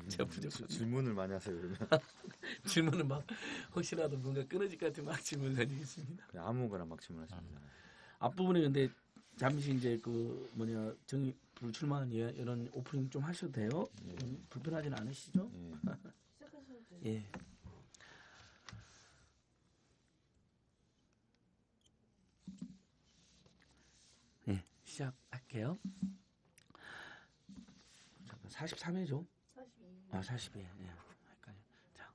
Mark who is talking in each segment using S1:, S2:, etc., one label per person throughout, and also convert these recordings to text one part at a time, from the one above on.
S1: 제가 부족합니다.
S2: 질문을 많이 하세요 그러면.
S1: 질문은 막 혹시라도 뭔가 끊어질 것 같으면 막 질문을 던지겠습니다.
S2: 그냥 아무거나 막 질문하십니다.
S1: 앞부분에 근데 잠시 이제 그 뭐냐 정의 불출마한 이런 오프닝 좀 하셔도 돼요? 불편하진 않으시죠? 예. 네, 시작할게요. 잠깐 43회죠? 42회. 네, 헷갈려. 자.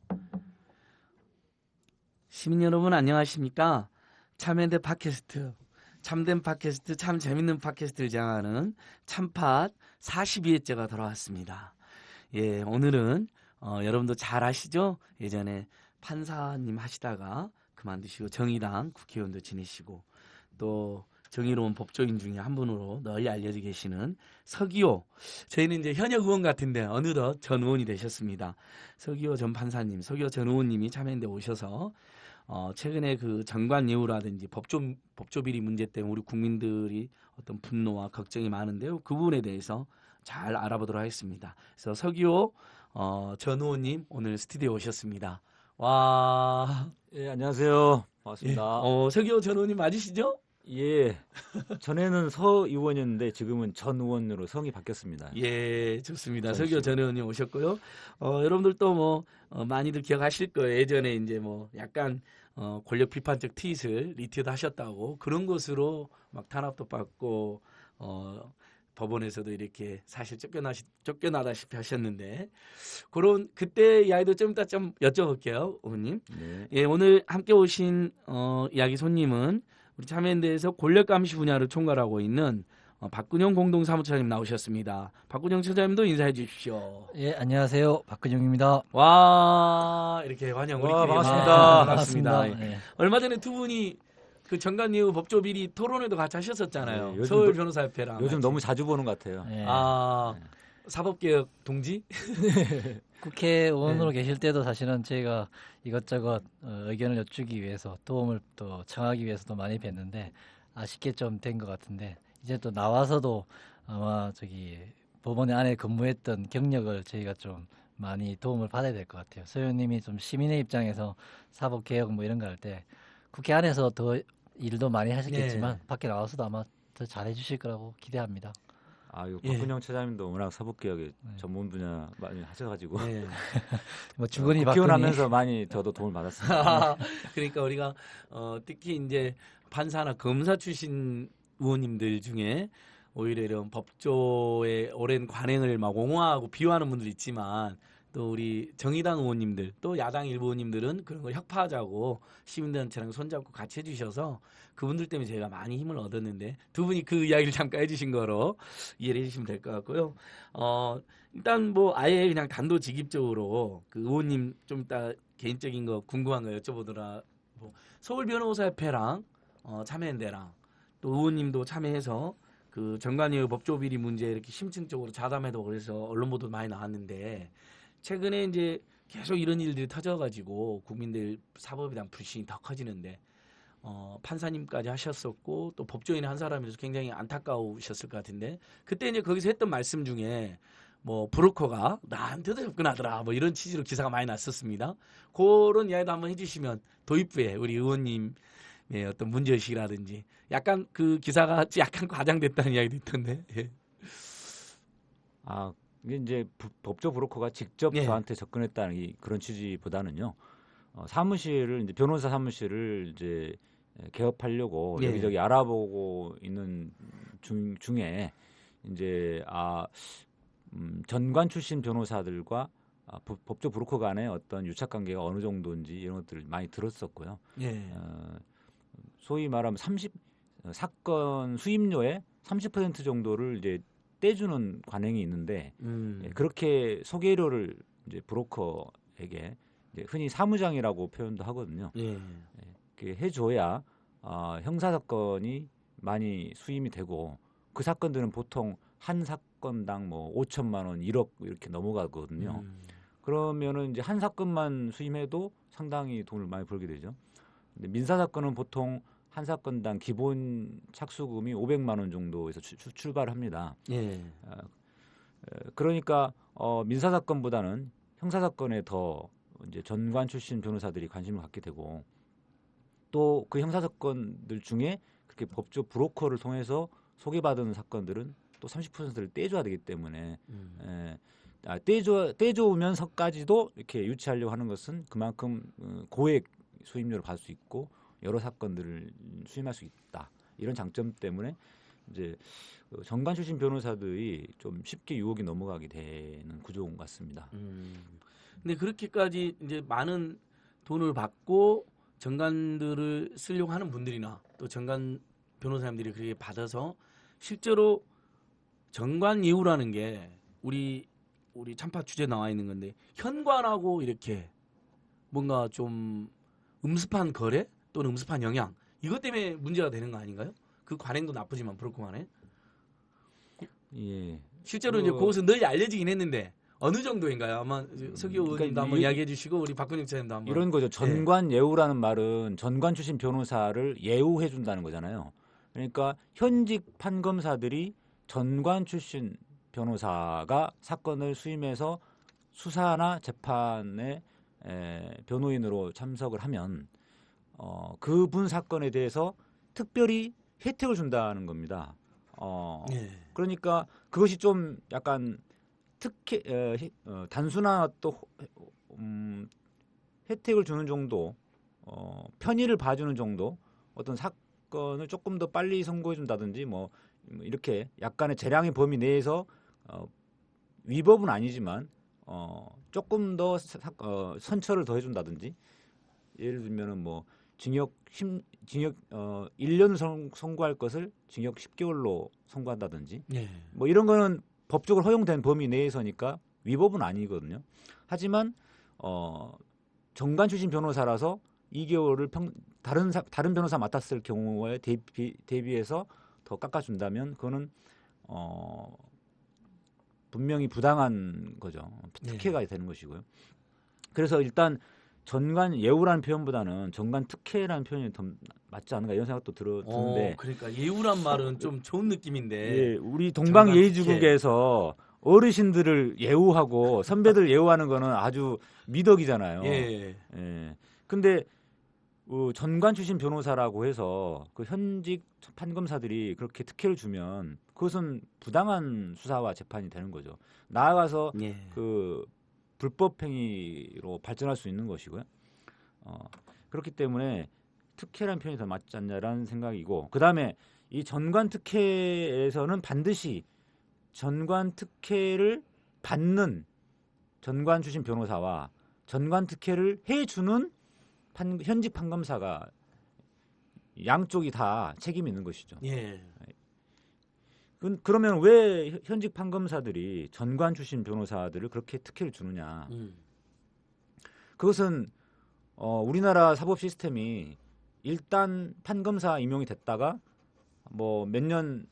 S1: 시민 여러분 안녕하십니까? 참여대 팟캐스트, 참된 팟캐스트, 참 재밌는 팟캐스트를 제안하는 참팟 42회째가 돌아왔습니다. 예, 오늘은 여러분도 잘 아시죠? 예전에 판사님 하시다가 그만두시고 정의당 국회의원도 지내시고 또 정의로운 법조인 중에 한 분으로 널리 알려져 계시는 서기호. 저희는 이제 현역 의원 같은데 어느덧 전 의원이 되셨습니다. 서기호 전 판사님, 서기호 전 의원님이 참여연대 오셔서 최근에 그 정관 예우라든지 법조 비리 문제 때문에 우리 국민들이 어떤 분노와 걱정이 많은데요. 그 부분에 대해서 잘 알아보도록 하겠습니다. 그래서 서기호 전 의원님 오늘 스튜디오에 오셨습니다. 와.
S3: 예, 안녕하세요. 반갑습니다.
S1: 서기호 전 의원님 맞으시죠?
S3: 예, 전에는 서 의원이었는데 지금은 전 의원으로 성이 바뀌었습니다.
S1: 예, 좋습니다. 서기호 전 의원님 오셨고요. 여러분들도 뭐 많이들 기억하실 거예요. 예전에 이제 뭐 약간 권력 비판적 트윗을 리트도 하셨다고 그런 것으로 막 탄압도 받고 법원에서도 이렇게 사실 쫓겨나다시피 하셨는데 그런 그때 이야기도 좀 이따 좀 여쭤볼게요, 의원님.
S3: 네.
S1: 예, 오늘 함께 오신 이야기 손님은 우리 참여연대에서 권력감시 분야를 총괄하고 있는 박근영 공동사무처장님 나오셨습니다. 박근영 처장님도 인사해 주십시오.
S4: 예, 안녕하세요. 박근영입니다.
S1: 와, 이렇게 환영 우리끼리.
S3: 반갑습니다.
S1: 반갑습니다. 예.
S4: 예.
S1: 얼마 전에 두 분이 그 정관예우 법조비리 토론회도 같이 하셨었잖아요.
S3: 네, 요즘
S1: 서울 변호사협회랑.
S3: 요즘
S1: 같이.
S3: 너무 자주 보는 것 같아요.
S4: 예.
S1: 사법개혁 동지?
S4: 국회의원으로 계실 때도 사실은 저희가 이것저것 의견을 여쭈기 위해서 도움을 또 청하기 위해서도 많이 뵀는데 아쉽게 좀 된 것 같은데 이제 또 나와서도 아마 법원 안에 근무했던 경력을 저희가 좀 많이 도움을 받아야 될 것 같아요. 서 의원님이 좀 시민의 입장에서 사법개혁 뭐 이런 거 할 때 국회 안에서 더 일도 많이 하셨겠지만 밖에 나와서도 아마 더 잘해 주실 거라고 기대합니다.
S3: 박근영 처장님도 워낙 사법개혁의 전문 분야 많이 하셔가지고
S1: 네.
S4: 뭐 주거니
S3: 국회의원
S4: 박근혜
S3: 하면서 많이 저도 도움을 받았습니다.
S1: 그러니까 우리가 특히 이제 판사나 검사 출신 의원님들 중에 오히려 이런 법조의 오랜 관행을 막 옹호하고 비호하는 분들 있지만 또 우리 정의당 의원님들 또 야당 일부 의원님들은 그런 걸 혁파하자고 시민단체랑 손잡고 같이 해주셔서 그분들 때문에 저희가 많이 힘을 얻었는데 두 분이 그 이야기를 잠깐 해주신 거로 이해를 해주시면 될 것 같고요. 일단 뭐 아예 그냥 단도직입적으로 그 의원님 좀 이따 개인적인 거 궁금한 거 여쭤보더라. 뭐 서울 변호사협회랑 참여연대랑 또 의원님도 참여해서 그 정관예우 법조비리 문제 이렇게 심층적으로 자담해도 그래서 언론 보도 많이 나왔는데 최근에 이제 계속 이런 일들이 터져가지고 국민들 사법에 대한 불신이 더 커지는데 판사님까지 하셨었고 또 법조인 한 사람이라서 굉장히 안타까우셨을 것 같은데 그때 이제 거기서 했던 말씀 중에 뭐 브로커가 나한테도 접근하더라 뭐 이런 취지로 기사가 많이 났었습니다. 그런 이야기도 한번 해주시면 도입부에 우리 의원님 어떤 문제의식이라든지 약간 그 기사가 약간 과장됐다는 이야기도 있던데. 예.
S3: 이게 이제 법조 브로커가 직접
S1: 예.
S3: 저한테 접근했다는 그런 취지보다는요. 사무실을 이제 변호사 사무실을 이제 개업하려고
S1: 예.
S3: 여기저기 알아보고 있는 중에 이제 전관 출신 변호사들과 법조 브로커 간의 어떤 유착 관계가 어느 정도인지 이런 것들을 많이 들었었고요.
S1: 예.
S3: 소위 말하면 사건 수임료의 30% 정도를 이제 떼주는 관행이 있는데 그렇게 소개료를 이제 브로커에게 이제 흔히 사무장이라고 표현도 하거든요.
S1: 예.
S3: 해줘야 형사 사건이 많이 수임이 되고 그 사건들은 보통 한 사건당 뭐 5천만 원, 1억 이렇게 넘어가거든요. 그러면은 이제 한 사건만 수임해도 상당히 돈을 많이 벌게 되죠. 근데 민사 사건은 보통 한 사건당 기본 착수금이 500만 원 정도에서 출발합니다.
S1: 예.
S3: 그러니까 민사 사건보다는 형사 사건에 더 이제 전관 출신 변호사들이 관심을 갖게 되고 또 그 형사 사건들 중에 그렇게 법조 브로커를 통해서 소개받은 사건들은 또 30%를 떼줘야 되기 때문에 떼줘면서까지도 이렇게 유치하려고 하는 것은 그만큼 고액 수임료를 받을 수 있고 여러 사건들을 수임할 수 있다. 이런 장점 때문에 이제 전관 출신 변호사들이 좀 쉽게 유혹이 넘어가게 되는 구조인 것 같습니다.
S1: 근데 그렇게까지 이제 많은 돈을 받고 전관들을 쓰려고 하는 분들이나 또 전관 변호사님들이 그렇게 받아서 실제로 전관 예우라는 게 우리 참파 주제 나와 있는 건데 현관하고 이렇게 뭔가 좀 음습한 거래 또는 음습한 영향 이것 때문에 문제가 되는 거 아닌가요? 그 관행도 나쁘지만 브로커만에
S3: 예.
S1: 실제로 이제 그것은 널리 알려지긴 했는데 어느 정도인가요? 아마 서기호 의원님도
S3: 그러니까
S1: 한번 이야기해 주시고 우리 박근영 차장님도 한번
S3: 이런 거죠. 전관 예우라는 말은 전관 출신 변호사를 예우해 준다는 거잖아요. 그러니까 현직 판검사들이 전관 출신 변호사가 사건을 수임해서 수사나 재판에 변호인으로 참석을 하면 그분 사건에 대해서 특별히 혜택을 준다는 겁니다. 그러니까 그것이 좀 약간 단순한 또 혜택을 주는 정도, 편의를 봐주는 정도, 어떤 사건을 조금 더 빨리 선고해 준다든지 뭐 이렇게 약간의 재량의 범위 내에서 위법은 아니지만 조금 더 선처를 더 해준다든지 예를 들면은 뭐 징역 1년을 선고할 것을 징역 10개월로 선고한다든지 뭐 이런 거는 법적으로 허용된 범위 내에서니까 위법은 아니거든요. 하지만 전관 출신 변호사라서 2개월을 다른 변호사 맡았을 경우에 대비해서 더 깎아준다면 그거는 분명히 부당한 거죠. 특혜가 되는 것이고요. 그래서 일단 전관 예우라는 표현보다는 전관 특혜라는 표현이 더 맞지 않은가 이런 생각도 드는데.
S1: 그러니까 예우란 말은 좀 좋은 느낌인데.
S3: 예, 우리 동방 예의지국에서 어르신들을 예우하고 선배들 예우하는 거는 아주 미덕이잖아요.
S1: 예.
S3: 근데 전관 출신 변호사라고 해서 그 현직 판검사들이 그렇게 특혜를 주면 그것은 부당한 수사와 재판이 되는 거죠. 나아가서 그 불법 행위로 발전할 수 있는 것이고요. 그렇기 때문에 특혜라는 표현이 더 맞지 않냐라는 생각이고, 그 다음에 이 전관 특혜에서는 반드시 전관 특혜를 받는 전관 출신 변호사와 전관 특혜를 해주는 현직 판검사가 양쪽이 다 책임이 있는 것이죠. 그러면 왜 현직 판검사들이 전관 출신 변호사들을 그렇게 특혜를 주느냐? 그것은 우리나라 사법 시스템이 일단 판검사 임용이 됐다가 뭐 몇 년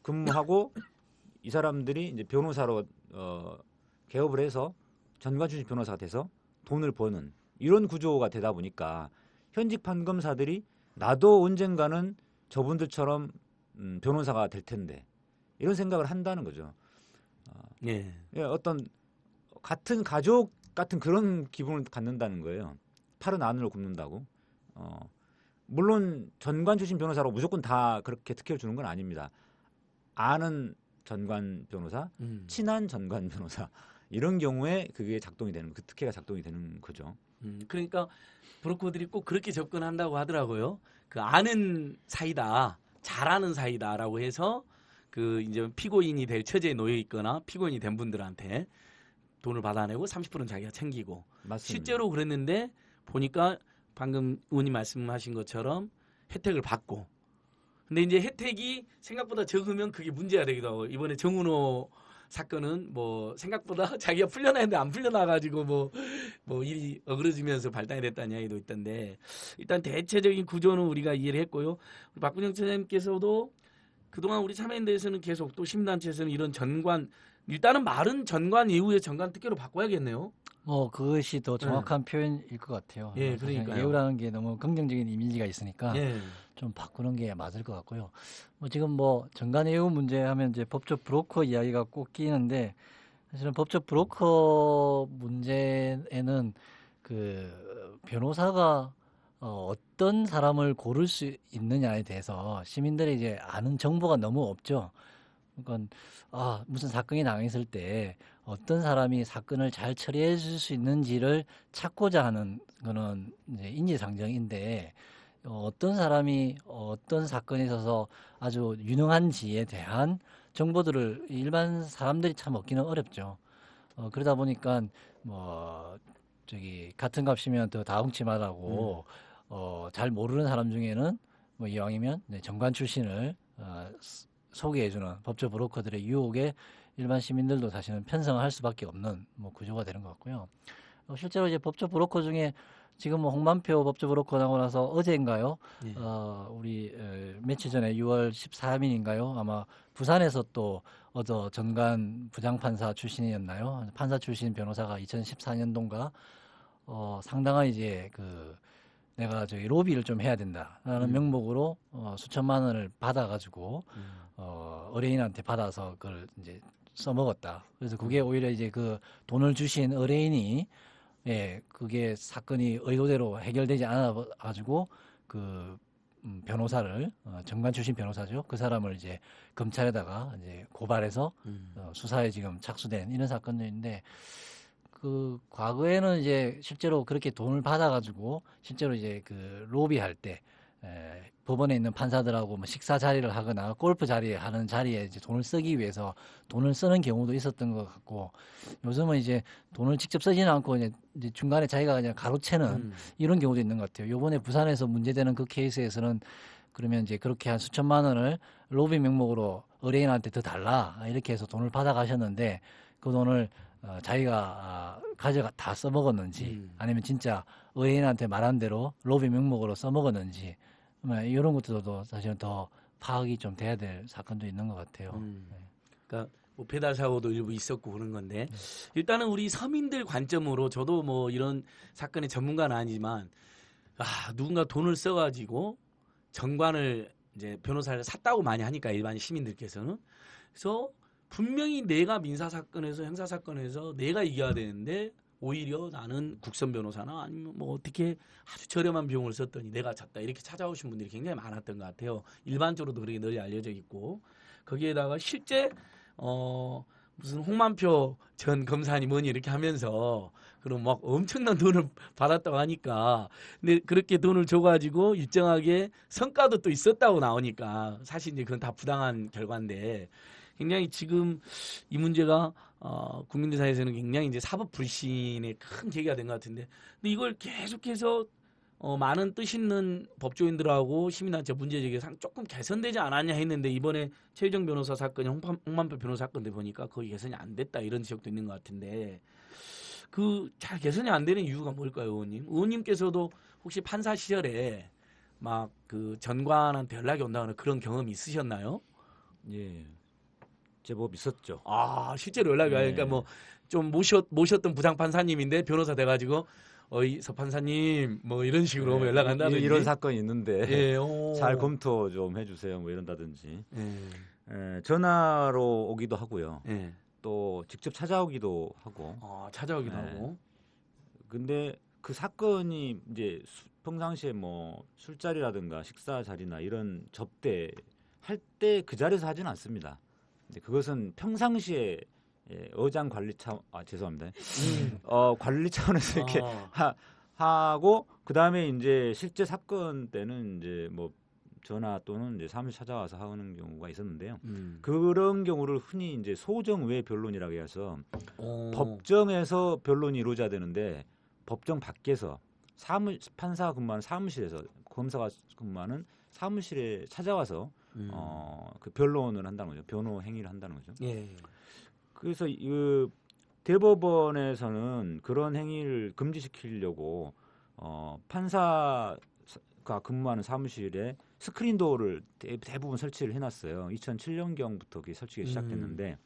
S3: 근무하고 이 사람들이 이제 변호사로 개업을 해서 전관 출신 변호사가 돼서 돈을 버는 이런 구조가 되다 보니까 현직 판검사들이 나도 언젠가는 저분들처럼 변호사가 될 텐데 이런 생각을 한다는 거죠. 어떤 같은 가족 같은 그런 기분을 갖는다는 거예요. 팔은 안으로 굽는다고. 물론 전관 출신 변호사라고 무조건 다 그렇게 특혜를 주는 건 아닙니다. 아는 전관 변호사, 친한 전관 변호사 이런 경우에 그게 작동이 되는 그 특혜가 작동이 되는 거죠.
S1: 그러니까 브로커들이 꼭 그렇게 접근한다고 하더라고요. 그 아는 사이다, 잘 아는 사이다라고 해서 그 이제 피고인이 될 처지에 놓여 있거나 피고인이 된 분들한테 돈을 받아내고 30%는 자기가 챙기고.
S3: 맞습니다.
S1: 실제로 그랬는데 보니까 방금 의원님 말씀하신 것처럼 혜택을 받고. 근데 이제 혜택이 생각보다 적으면 그게 문제가 되기도 하고, 이번에 정은호 사건은 뭐 생각보다 자기가 풀려나는데 안 풀려나가지고 뭐 일이 어그러지면서 발단이 됐다는 이야기도 있던데, 일단 대체적인 구조는 우리가 이해를 했고요. 우리 박근영 차장님께서도 그동안 우리 참여연대에서는 계속 또 시민단체에서는 이런 전관, 일단은 말은 전관 이후에 전관 특혜로 바꿔야겠네요.
S4: 뭐 그것이 더 정확한 표현일 것 같아요.
S1: 예,
S4: 사실
S1: 그러니까요.
S4: 예우라는 게 너무 긍정적인 이미지가 있으니까
S1: 예.
S4: 좀 바꾸는 게 맞을 것 같고요. 뭐 지금 뭐 정관 예우 문제 하면 이제 법적 브로커 이야기가 꼭 끼는데 사실은 법적 브로커 문제에는 그 변호사가 어떤 사람을 고를 수 있느냐에 대해서 시민들이 이제 아는 정보가 너무 없죠. 그러니까 무슨 사건이 당했을 때 어떤 사람이 사건을 잘 처리해 줄 수 있는지를 찾고자 하는 거는 이제 인지상정인데 어떤 사람이 어떤 사건에 있어서 아주 유능한지에 대한 정보들을 일반 사람들이 참 얻기는 어렵죠. 그러다 보니까 뭐 저기 같은 값이면 더 다웅치마라고 잘 모르는 사람 중에는 뭐 이왕이면 정관 출신을 소개해주는 법조 브로커들의 유혹에 일반 시민들도 사실은 편성을 할 수밖에 없는 뭐 구조가 되는 것 같고요. 실제로 이제 법조 브로커 중에 지금 뭐 홍만표 법조 브로커 나고 나서 어제인가요?
S1: 예.
S4: 우리 며칠 전에 6월 13일인가요? 아마 부산에서 또 전관 부장판사 출신이었나요? 판사 출신 변호사가 2014년도인가 상당한 이제 내가 저기 로비를 좀 해야 된다라는 명목으로 수천만 원을 받아가지고 의뢰인한테 받아서 그걸 이제 써먹었다. 그래서 그게 오히려 이제 그 돈을 주신 의뢰인이 그게 사건이 의도대로 해결되지 않아 가지고 변호사를 정관 출신 변호사죠. 그 사람을 이제 검찰에다가 이제 고발해서 수사에 지금 착수된 이런 사건들인데 그 과거에는 이제 실제로 그렇게 돈을 받아가지고 실제로 이제 로비할 때 법원에 있는 판사들하고 뭐 식사 자리를 하거나 골프 자리에 하는 자리에 이제 돈을 쓰기 위해서 돈을 쓰는 경우도 있었던 것 같고 요즘은 이제 돈을 직접 쓰지는 않고 이제 중간에 자기가 그냥 가로채는 이런 경우도 있는 것 같아요. 요번에 부산에서 문제되는 그 케이스에서는 그러면 이제 그렇게 한 수천만 원을 로비 명목으로 의뢰인한테 더 달라 이렇게 해서 돈을 받아가셨는데 그 돈을 자기가 가져가 다 써먹었는지 아니면 진짜 의뢰인한테 말한 대로 로비 명목으로 써먹었는지 이런 것들도 사실은 더 파악이 좀 돼야 될 사건도 있는 것 같아요.
S1: 그러니까 뭐 배달 사고도 일부 있었고 그런 건데 일단은 우리 서민들 관점으로 저도 뭐 이런 사건의 전문가는 아니지만 누군가 돈을 써가지고 정관을 이제 변호사를 샀다고 많이 하니까 일반 시민들께서는 그래서 분명히 내가 민사 사건에서 형사 사건에서 내가 이겨야 되는데 오히려 나는 국선 변호사나 아니면 뭐 어떻게 아주 저렴한 비용을 썼더니 내가 졌다 이렇게 찾아오신 분들이 굉장히 많았던 것 같아요. 일반적으로도 그렇게 널리 알려져 있고 거기에다가 실제 무슨 홍만표 전 검사니 뭐니 이렇게 하면서 그럼 막 엄청난 돈을 받았다고 하니까 근데 그렇게 돈을 줘가지고 일정하게 성과도 또 있었다고 나오니까 사실 이제 그건 다 부당한 결과인데 굉장히 지금 이 문제가 국민들 사이에서는 굉장히 이제 사법 불신의 큰 계기가 된 것 같은데 근데 이걸 계속해서 많은 뜻 있는 법조인들하고 시민단체 문제 제기가 조금 개선되지 않았냐 했는데 이번에 최유정 변호사 사건이 홍만표 변호사 사건들 보니까 거의 개선이 안 됐다 이런 지적도 있는 것 같은데 잘 개선이 안 되는 이유가 뭘까요, 의원님? 의원님께서도 혹시 판사 시절에 막 전관한테 연락이 온다거나 그런 경험이 있으셨나요?
S3: 예, 제법 있었죠.
S1: 실제로 연락이 와요. 그러니까 뭐 좀 모셨던 부장 판사님인데 변호사 돼가지고 서 판사님 뭐 이런 식으로 연락 한다든지
S3: 이런 사건이 있는데
S1: 예,
S3: 잘 검토 좀 해주세요. 뭐 이런다든지 전화로 오기도 하고요.
S1: 예.
S3: 또 직접 찾아오기도 하고.
S1: 찾아오기도 하고.
S3: 근데 그 사건이 이제 평상시에 뭐 술자리라든가 식사 자리나 이런 접대 할 때 그 자리에서 하지는 않습니다. 근데 그것은 평상시에 어장 관리 죄송합니다. 관리 차원에서 이렇게 하고 그 다음에 이제 실제 사건 때는 이제 뭐 전화 또는 이제 사무실 찾아와서 하는 경우가 있었는데요. 그런 경우를 흔히 이제 소정외 변론이라고 해서 법정에서 변론이 이루어져야 되는데 법정 밖에서 판사가 근무하는 사무실에서 검사가 근무하는 사무실에 찾아와서 그 변론을 한다는 거죠. 변호 행위를 한다는 거죠.
S1: 예.
S3: 그래서 대법원에서는 그런 행위를 금지시키려고 판사가 근무하는 사무실에 스크린도어를 대부분 설치를 해놨어요. 2007년경부터 그게 설치가 시작됐는데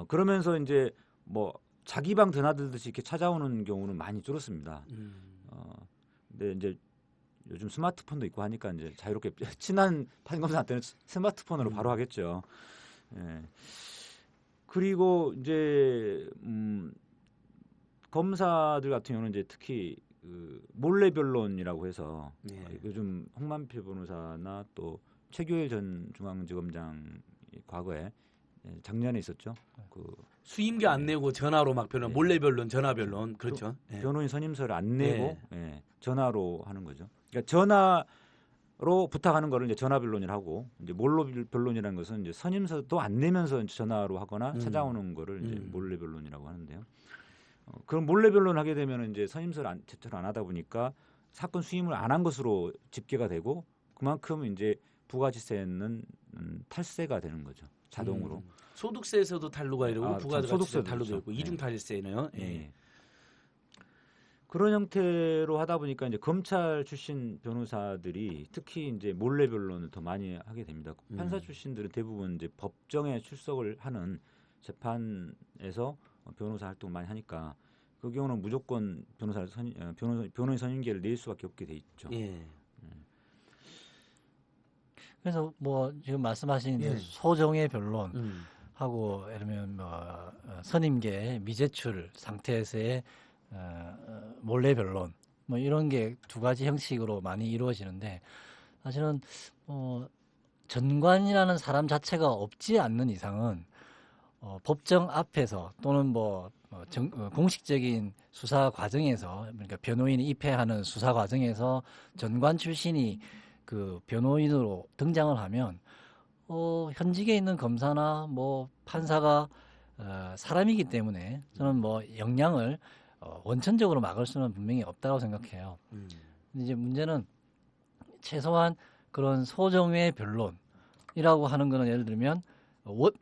S3: 그러면서 이제 뭐 자기 방 드나들듯이 이렇게 찾아오는 경우는 많이 줄었습니다. 근데 이제 요즘 스마트폰도 있고 하니까 이제 자유롭게 친한 판검사한테는 스마트폰으로 바로 하겠죠. 예. 그리고 이제 검사들 같은 경우는 이제 특히 그 몰래 변론이라고 해서 요즘 홍만표 변호사나 또 최규일 전 중앙지검장 과거에 작년에 있었죠. 그
S1: 수임료 안 내고 전화로 막 변론, 몰래 변론, 전화 변론, 그렇죠.
S3: 변호인 선임서를 안 내고 전화로 하는 거죠. 그러니까 전화로 부탁하는 거를 이제 전화 변론이라고 하고, 이제 몰래 변론이라는 것은 이제 선임서도 안 내면서 전화로 하거나 찾아오는 거를 이제 몰래 변론이라고 하는데요. 그럼 몰래 변론을 하게 되면 이제 선임서를 제대로 안 하다 보니까 사건 수임을 안 한 것으로 집계가 되고, 그만큼 이제 부가지세는 탈세가 되는 거죠. 자동으로.
S1: 소득세에서도 탈루가 이러고 부가가치세도 탈루도
S3: 그렇죠.
S1: 있고 이중 탈세네요. 예.
S3: 그런 형태로 하다 보니까 이제 검찰 출신 변호사들이 특히 이제 몰래 변론을 더 많이 하게 됩니다. 판사 출신들은 대부분 이제 법정에 출석을 하는 재판에서 변호사 활동 많이 하니까 그 경우는 무조건 변호인 선임계를 낼 수밖에 없게 돼 있죠.
S1: 예.
S4: 그래서 뭐 지금 말씀하신 이제 소정의 변론하고 예를 들면 뭐 선임계 미제출 상태에서의 몰래 변론 뭐 이런 게 두 가지 형식으로 많이 이루어지는데, 사실은 전관이라는 사람 자체가 없지 않는 이상은 법정 앞에서 또는 공식적인 수사 과정에서, 그러니까 변호인이 입회하는 수사 과정에서 전관 출신이 그 변호인으로 등장을 하면 현직에 있는 검사나 뭐 판사가 사람이기 때문에 저는 뭐 역량을 원천적으로 막을 수는 분명히 없다고 생각해요. 근데 이제 문제는 최소한 그런 소정의 변론이라고 하는 거는, 예를 들면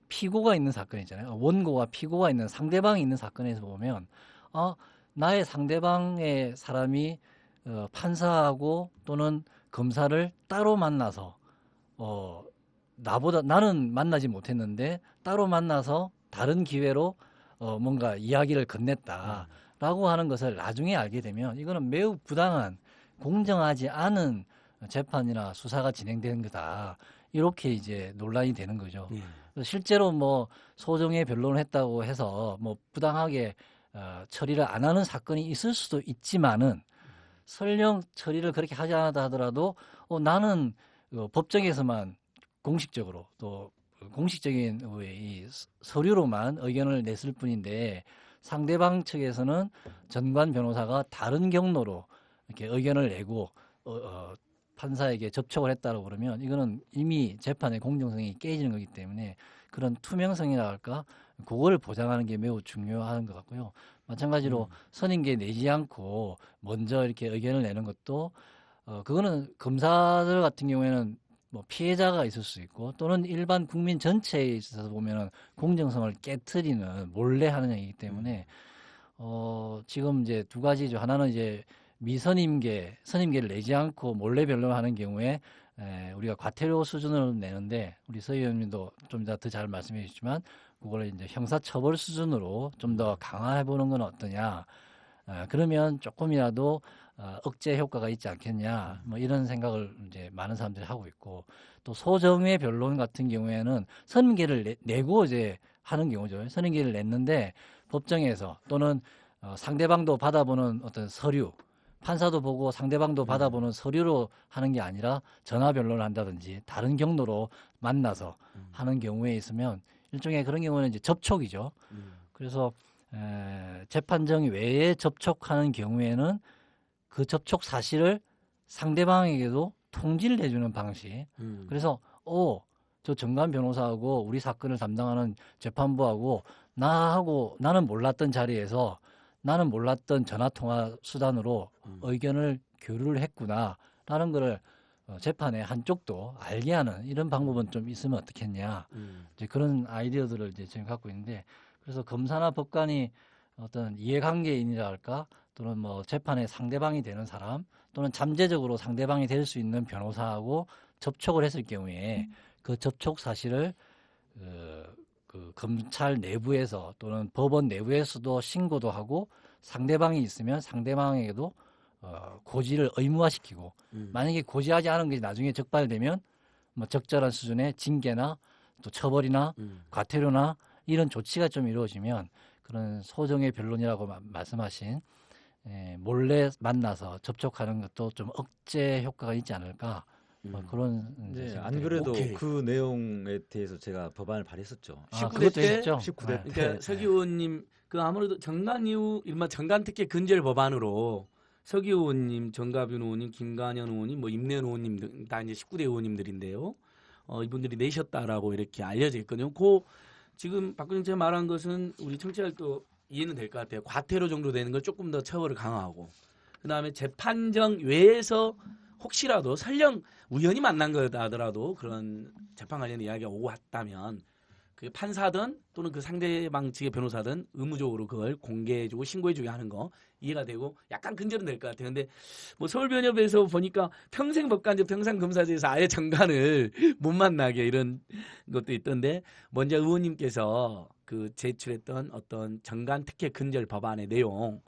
S4: 피고가 있는 사건 있잖아요. 원고와 피고가 있는, 상대방이 있는 사건에서 보면 나의 상대방의 사람이 판사하고 또는 검사를 따로 만나서 나는 만나지 못했는데 따로 만나서 다른 기회로 뭔가 이야기를 건넸다라고 하는 것을 나중에 알게 되면 이거는 매우 부당한, 공정하지 않은 재판이나 수사가 진행되는 거다. 이렇게 이제 논란이 되는 거죠. 실제로 뭐 소정의 변론을 했다고 해서 뭐 부당하게 처리를 안 하는 사건이 있을 수도 있지만은, 설령 처리를 그렇게 하지 않았다 하더라도 나는 법정에서만 공식적으로 또 공식적인 이 서류로만 의견을 냈을 뿐인데, 상대방 측에서는 전관 변호사가 다른 경로로 이렇게 의견을 내고 판사에게 접촉을 했다고 그러면 이거는 이미 재판의 공정성이 깨지는 거기 때문에 그런 투명성이라 할까, 그걸 보장하는 게 매우 중요한 것 같고요. 마찬가지로 선임계 내지 않고 먼저 이렇게 의견을 내는 것도 그거는 검사들 같은 경우에는 뭐 피해자가 있을 수 있고 또는 일반 국민 전체에 있어서 보면은 공정성을 깨트리는, 몰래 하는 행위이기 때문에 지금 이제 두 가지죠. 하나는 이제 선임계를 내지 않고 몰래 변론하는 경우에 우리가 과태료 수준으로 내는데, 우리 서 의원님도 좀 이따 더 잘 말씀해 주시지만 그거를 이제 형사처벌 수준으로 좀 더 강화해 보는 건 어떠냐. 그러면 조금이라도 억제 효과가 있지 않겠냐. 뭐 이런 생각을 이제 많은 사람들이 하고 있고, 또 소정의 변론 같은 경우에는 선임계를 내고 이제 하는 경우죠. 선임계를 냈는데 법정에서 또는 상대방도 받아보는 어떤 서류, 판사도 보고 상대방도 받아보는 서류로 하는 게 아니라 전화 변론을 한다든지 다른 경로로 만나서 하는 경우에 있으면 일종의 그런 경우는 이제 접촉이죠. 그래서 재판정 외에 접촉하는 경우에는 그 접촉 사실을 상대방에게도 통지를 해주는 방식. 그래서 저 정관 변호사하고 우리 사건을 담당하는 재판부하고 나는 몰랐던 자리에서 나는 몰랐던 전화통화 수단으로 의견을 교류를 했구나라는 거를 재판의 한쪽도 알게 하는 이런 방법은 좀 있으면 어떻겠냐. 이제 그런 아이디어들을 이제 지금 갖고 있는데, 그래서 검사나 법관이 어떤 이해관계인이라 할까, 또는 뭐 재판의 상대방이 되는 사람, 또는 잠재적으로 상대방이 될 수 있는 변호사하고 접촉을 했을 경우에 그 접촉 사실을 그 검찰 내부에서 또는 법원 내부에서도 신고도 하고 상대방이 있으면 상대방에게도 고지를 의무화시키고 만약에 고지하지 않은 것이 나중에 적발되면 뭐 적절한 수준의 징계나 또 처벌이나 과태료나 이런 조치가 좀 이루어지면 그런 소정의 변론이라고 말씀하신 몰래 만나서 접촉하는 것도 좀 억제 효과가 있지 않을까 그런
S3: 네,
S4: 생각이
S3: 안 그래도
S1: 오케이.
S3: 그 내용에 대해서 제가 법안을 발의했었죠.
S1: 19대
S4: 그것도
S1: 때?
S4: 있었죠?
S3: 19대
S4: 네.
S3: 때.
S1: 그러니까 서기 의원님 그 아무래도 정관 이후 일반 정관 특혜 근절 법안으로 서기 의원님, 정가빈 의원님, 김관현 의원님, 뭐 임내연 의원님 등 다 이제 19대 의원님들인데요. 이분들이 내셨다라고 이렇게 알려져 있거든요. 지금 박근혜 제가 말한 것은 우리 청취자들도 이해는 될 것 같아요. 과태료 정도 되는 걸 조금 더 처벌을 강화하고 그다음에 재판정 외에서 혹시라도 설령 우연히 만난 거다 하더라도 그런 재판 관련 이야기가 오고 왔다면 그 판사든 또는 그 상대방 측의 변호사든 의무적으로 그걸 공개해주고 신고해주게 하는 거 이해가 되고 약간 근절은 될 것 같아요. 근데 뭐 서울변협에서 보니까 평생 법관제 평생검사제에서 아예 정관을 못 만나게 이런 것도 있던데 먼저 의원님께서 그 제출했던 어떤 정관 특혜 근절 법안의 내용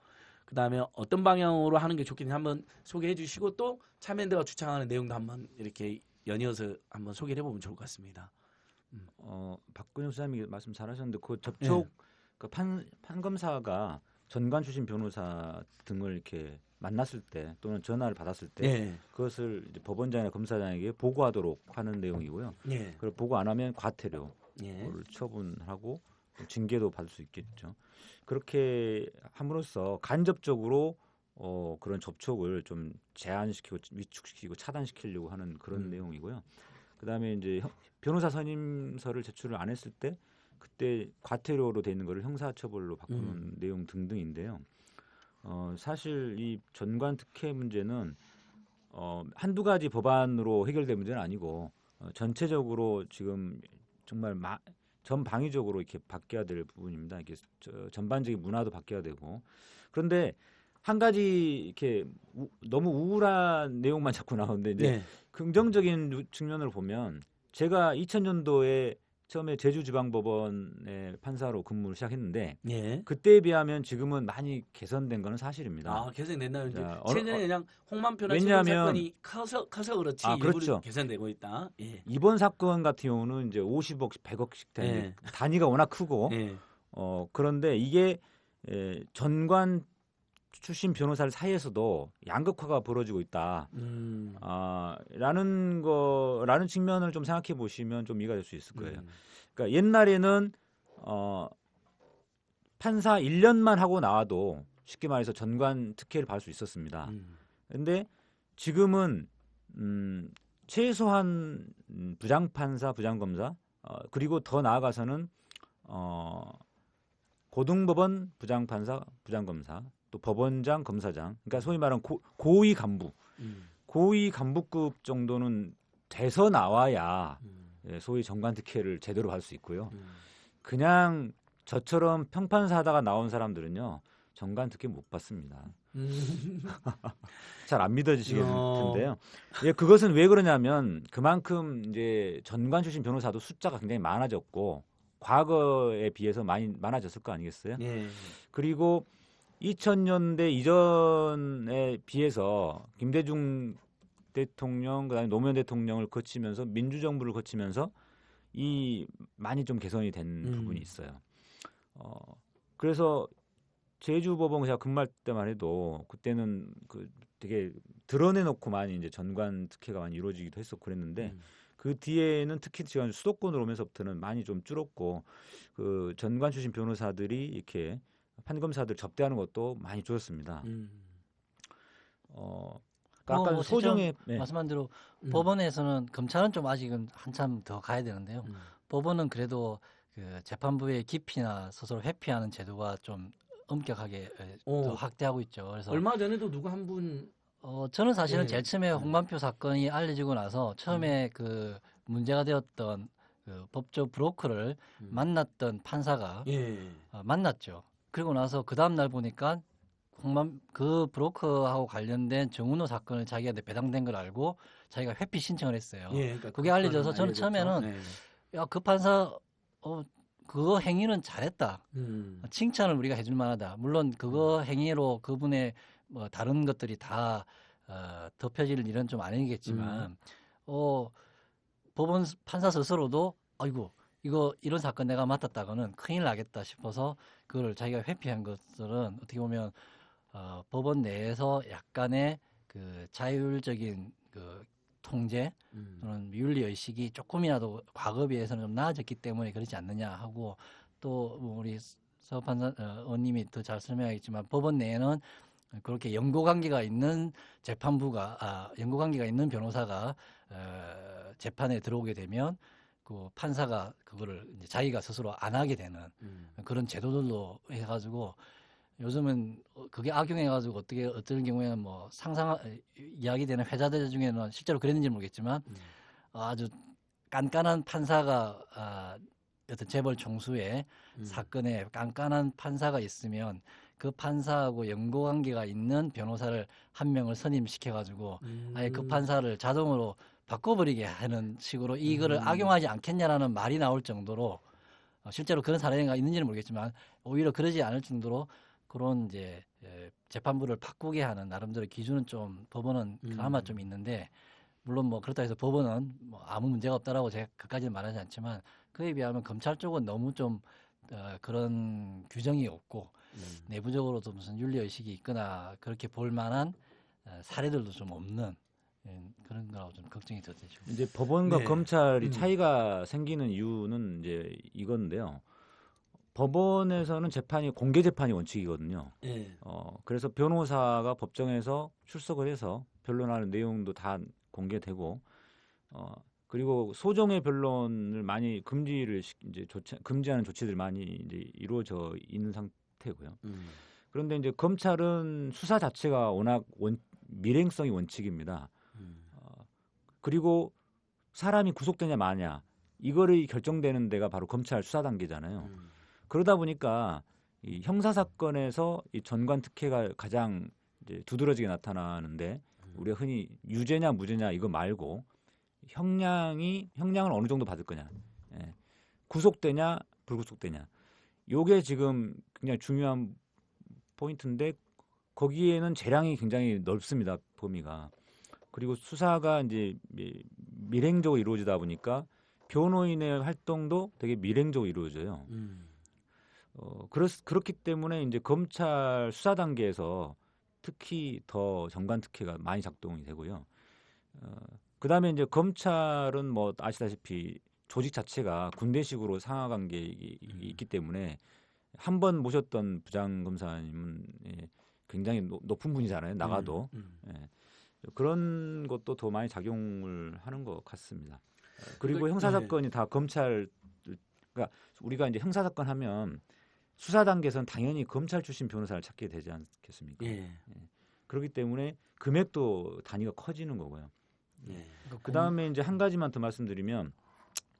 S1: 그다음에 어떤 방향으로 하는 게 좋겠는지 한번 소개해 주시고 또 참여연대가 주창하는 내용도 한번 이렇게 연이어서 한번 소개를 해보면 좋을 것 같습니다.
S3: 박근혜 수사님이 말씀 잘하셨는데 그 접촉 그 판검사가 전관 출신 변호사 등을 이렇게 만났을 때 또는 전화를 받았을 때
S1: 예.
S3: 그것을 이제 법원장이나 검사장에게 보고하도록 하는 내용이고요.
S1: 예.
S3: 그걸 보고 안 하면 과태료를
S1: 예.
S3: 처분하고 징계도 받을 수 있겠죠. 그렇게 함으로써 간접적으로 그런 접촉을 좀 제한시키고 위축시키고 차단시키려고 하는 그런 내용이고요. 그다음에 이제 변호사 선임서를 제출을 안 했을 때 그때 과태료로 돼 있는 거를 형사처벌로 바꾸는 내용 등등인데요. 사실 이 전관 특혜 문제는 한두 가지 법안으로 해결될 문제는 아니고 전체적으로 지금 정말 전방위적으로 이렇게 바뀌어야 될 부분입니다. 이게 전반적인 문화도 바뀌어야 되고 그런데 한 가지 이렇게 너무 우울한 내용만 자꾸 나오는데 이제
S1: 네.
S3: 긍정적인 측면으로 보면 제가 2000년도에 처음에 제주지방법원의 판사로 근무를 시작했는데
S1: 예.
S3: 그때에 비하면 지금은 많이 개선된 거는 사실입니다.
S1: 아, 개선됐나요? 이제
S3: 자,
S1: 최근에 그냥 홍만표나 최근
S3: 왜냐하면-
S1: 사건이 커서 그렇지
S3: 그렇죠.
S1: 일부러 개선되고 있다. 예.
S3: 이번 사건 같은 경우는 이제 50억, 100억씩 되는
S1: 예.
S3: 단위가 워낙 크고
S1: 예.
S3: 그런데 이게 전관 출신 변호사들 사이에서도 양극화가 벌어지고 있다. 라는 측면을 좀 생각해 보시면 좀 이해가 될 수 있을 거예요. 그러니까 옛날에는 판사 1년만 하고 나와도 쉽게 말해서 전관 특혜를 받을 수 있었습니다. 그런데 지금은 최소한 부장판사, 부장검사 그리고 더 나아가서는 고등법원 부장판사, 부장검사 또 법원장, 검사장 그러니까 소위 말하는 고위 간부 고위 간부급 정도는 돼서 나와야 소위 전관 특혜를 제대로 받을 수 있고요. 그냥 저처럼 평판사 하다가 나온 사람들은요. 전관 특혜 못 받습니다. 잘 안 믿어지시겠을 텐데요. 예, 그것은 왜 그러냐면 그만큼 이제 전관 출신 변호사도 숫자가 굉장히 많아졌고 과거에 비해서 많이 많아졌을 거 아니겠어요?
S1: 예.
S3: 그리고 2000년대 이전에 비해서 김대중 대통령 그다음에 노무현 대통령을 거치면서 민주정부를 거치면서 이 많이 좀 개선이 된 부분이 있어요. 그래서 제주법원 제가 근무할 때만 해도 그때는 그 되게 드러내놓고 많이 이제 전관 특혜가 많이 이루어지기도 했었고 그랬는데 그 뒤에는 특히 지금 수도권으로 오면서부터는 많이 좀 줄었고 그 전관 출신 변호사들이 이렇게 판검사들 접대하는 것도 많이 줄었습니다. 아까
S4: 뭐
S3: 소정의
S4: 말씀한 대로 법원에서는 검찰은 좀 아직은 한참 더 가야 되는데요. 법원은 그래도 그 재판부의 깊이나 스스로 회피하는 제도가 좀 엄격하게 더 확대하고 있죠. 그래서
S1: 얼마 전에도 누구 한 분
S4: 저는 사실은
S1: 예.
S4: 제일 처음에 홍만표 사건이 알려지고 나서 처음에 그 문제가 되었던 그 법조 브로커를 만났던 판사가
S1: 예.
S4: 만났죠. 그리고 나서 그 다음 날 보니까 그 브로커하고 관련된 정은호 사건을 자기한테 배당된 걸 알고 자기가 회피 신청을 했어요.
S1: 예. 그러니까
S4: 그게 알려져서 저는 처음에는
S1: 네.
S4: 야, 그 판사 그거 행위는 잘했다. 칭찬을 우리가 해줄 만하다. 물론 그거 행위로 그분의 뭐 다른 것들이 다 덮여질 일은 좀 아니겠지만 법원 판사 스스로도 아이고 이거 이런 사건 내가 맡았다가는 큰일 나겠다 싶어서 그걸 자기가 회피한 것들은 어떻게 보면 법원 내에서 약간의 그 자율적인 그 통제 또는 윤리 의식이 조금이라도 과거에 비해서는 좀 나아졌기 때문에 그렇지 않느냐 하고 또뭐 우리 서 판사 의원님이 더 잘 설명하겠지만 법원 내에는 그렇게 연고관계가 있는 재판부가 연고관계가 있는 변호사가 재판에 들어오게 되면 그 판사가 그거를 이제 자기가 스스로 안 하게 되는 그런 제도들로 해가지고 요즘은 그게 악용해가지고 어떤 경우에는 뭐 이야기되는 회자들 중에는 실제로 그랬는지 모르겠지만 아주 깐깐한 판사가 어떤 재벌 총수의 사건에 깐깐한 판사가 있으면 그 판사하고 연고관계가 있는 변호사를 한 명을 선임시켜가지고 아예 그 판사를 자동으로 바꿔버리게 하는 식으로 이거를 악용하지 않겠냐라는 말이 나올 정도로 실제로 그런 사례가 있는지는 모르겠지만 오히려 그러지 않을 정도로 그런 이제 재판부를 바꾸게 하는 나름대로 기준은 좀 법원은 그나마 좀 있는데 물론 뭐 그렇다 해서 법원은 뭐 아무 문제가 없다라고 제가 그까지는 말하지 않지만 그에 비하면 검찰 쪽은 너무 좀 그런 규정이 없고 내부적으로도 무슨 윤리 의식이 있거나 그렇게 볼 만한 사례들도 좀 없는 그런 거라고 좀 걱정이 더 되죠.
S3: 이제 법원과
S1: 네.
S3: 검찰이 차이가 생기는 이유는 이제 이건데요. 법원에서는 재판이 공개 재판이 원칙이거든요.
S1: 예.
S3: 그래서 변호사가 법정에서 출석을 해서 변론하는 내용도 다 공개되고, 그리고 소정의 변론을 많이 금지하는 조치들이 많이 이제 이루어져 있는 상태고요. 그런데 이제 검찰은 수사 자체가 워낙 밀행성이 원칙입니다. 그리고 사람이 구속되냐 마냐 이거를 결정되는 데가 바로 검찰 수사 단계잖아요. 그러다 보니까 이 형사 사건에서 이 전관 특혜가 가장 이제 두드러지게 나타나는데 우리가 흔히 유죄냐 무죄냐 이거 말고 형량을 어느 정도 받을 거냐, 구속되냐 불구속되냐, 요게 지금 굉장히 중요한 포인트인데 거기에는 재량이 굉장히 넓습니다, 범위가. 그리고 수사가 이제 밀행적으로 이루어지다 보니까 변호인의 활동도 되게 밀행적으로 이루어져요. 그렇기 때문에 이제 검찰 수사 단계에서 특히 더 전관 특혜가 많이 작동이 되고요. 그다음에 이제 검찰은 뭐 아시다시피 조직 자체가 군대식으로 상하 관계에 있기 때문에 한 번 모셨던 부장검사님은 굉장히 높은 분이잖아요. 나가도. 그런 것도 더 많이 작용을 하는 것 같습니다. 그리고 형사 사건이 다 검찰, 그러니까 우리가 이제 형사 사건 하면 수사 단계에서는 당연히 검찰 출신 변호사를 찾게 되지 않겠습니까? 그렇기 때문에 금액도 단위가 커지는 거고요. 그 다음에 이제 한 가지만 더 말씀드리면,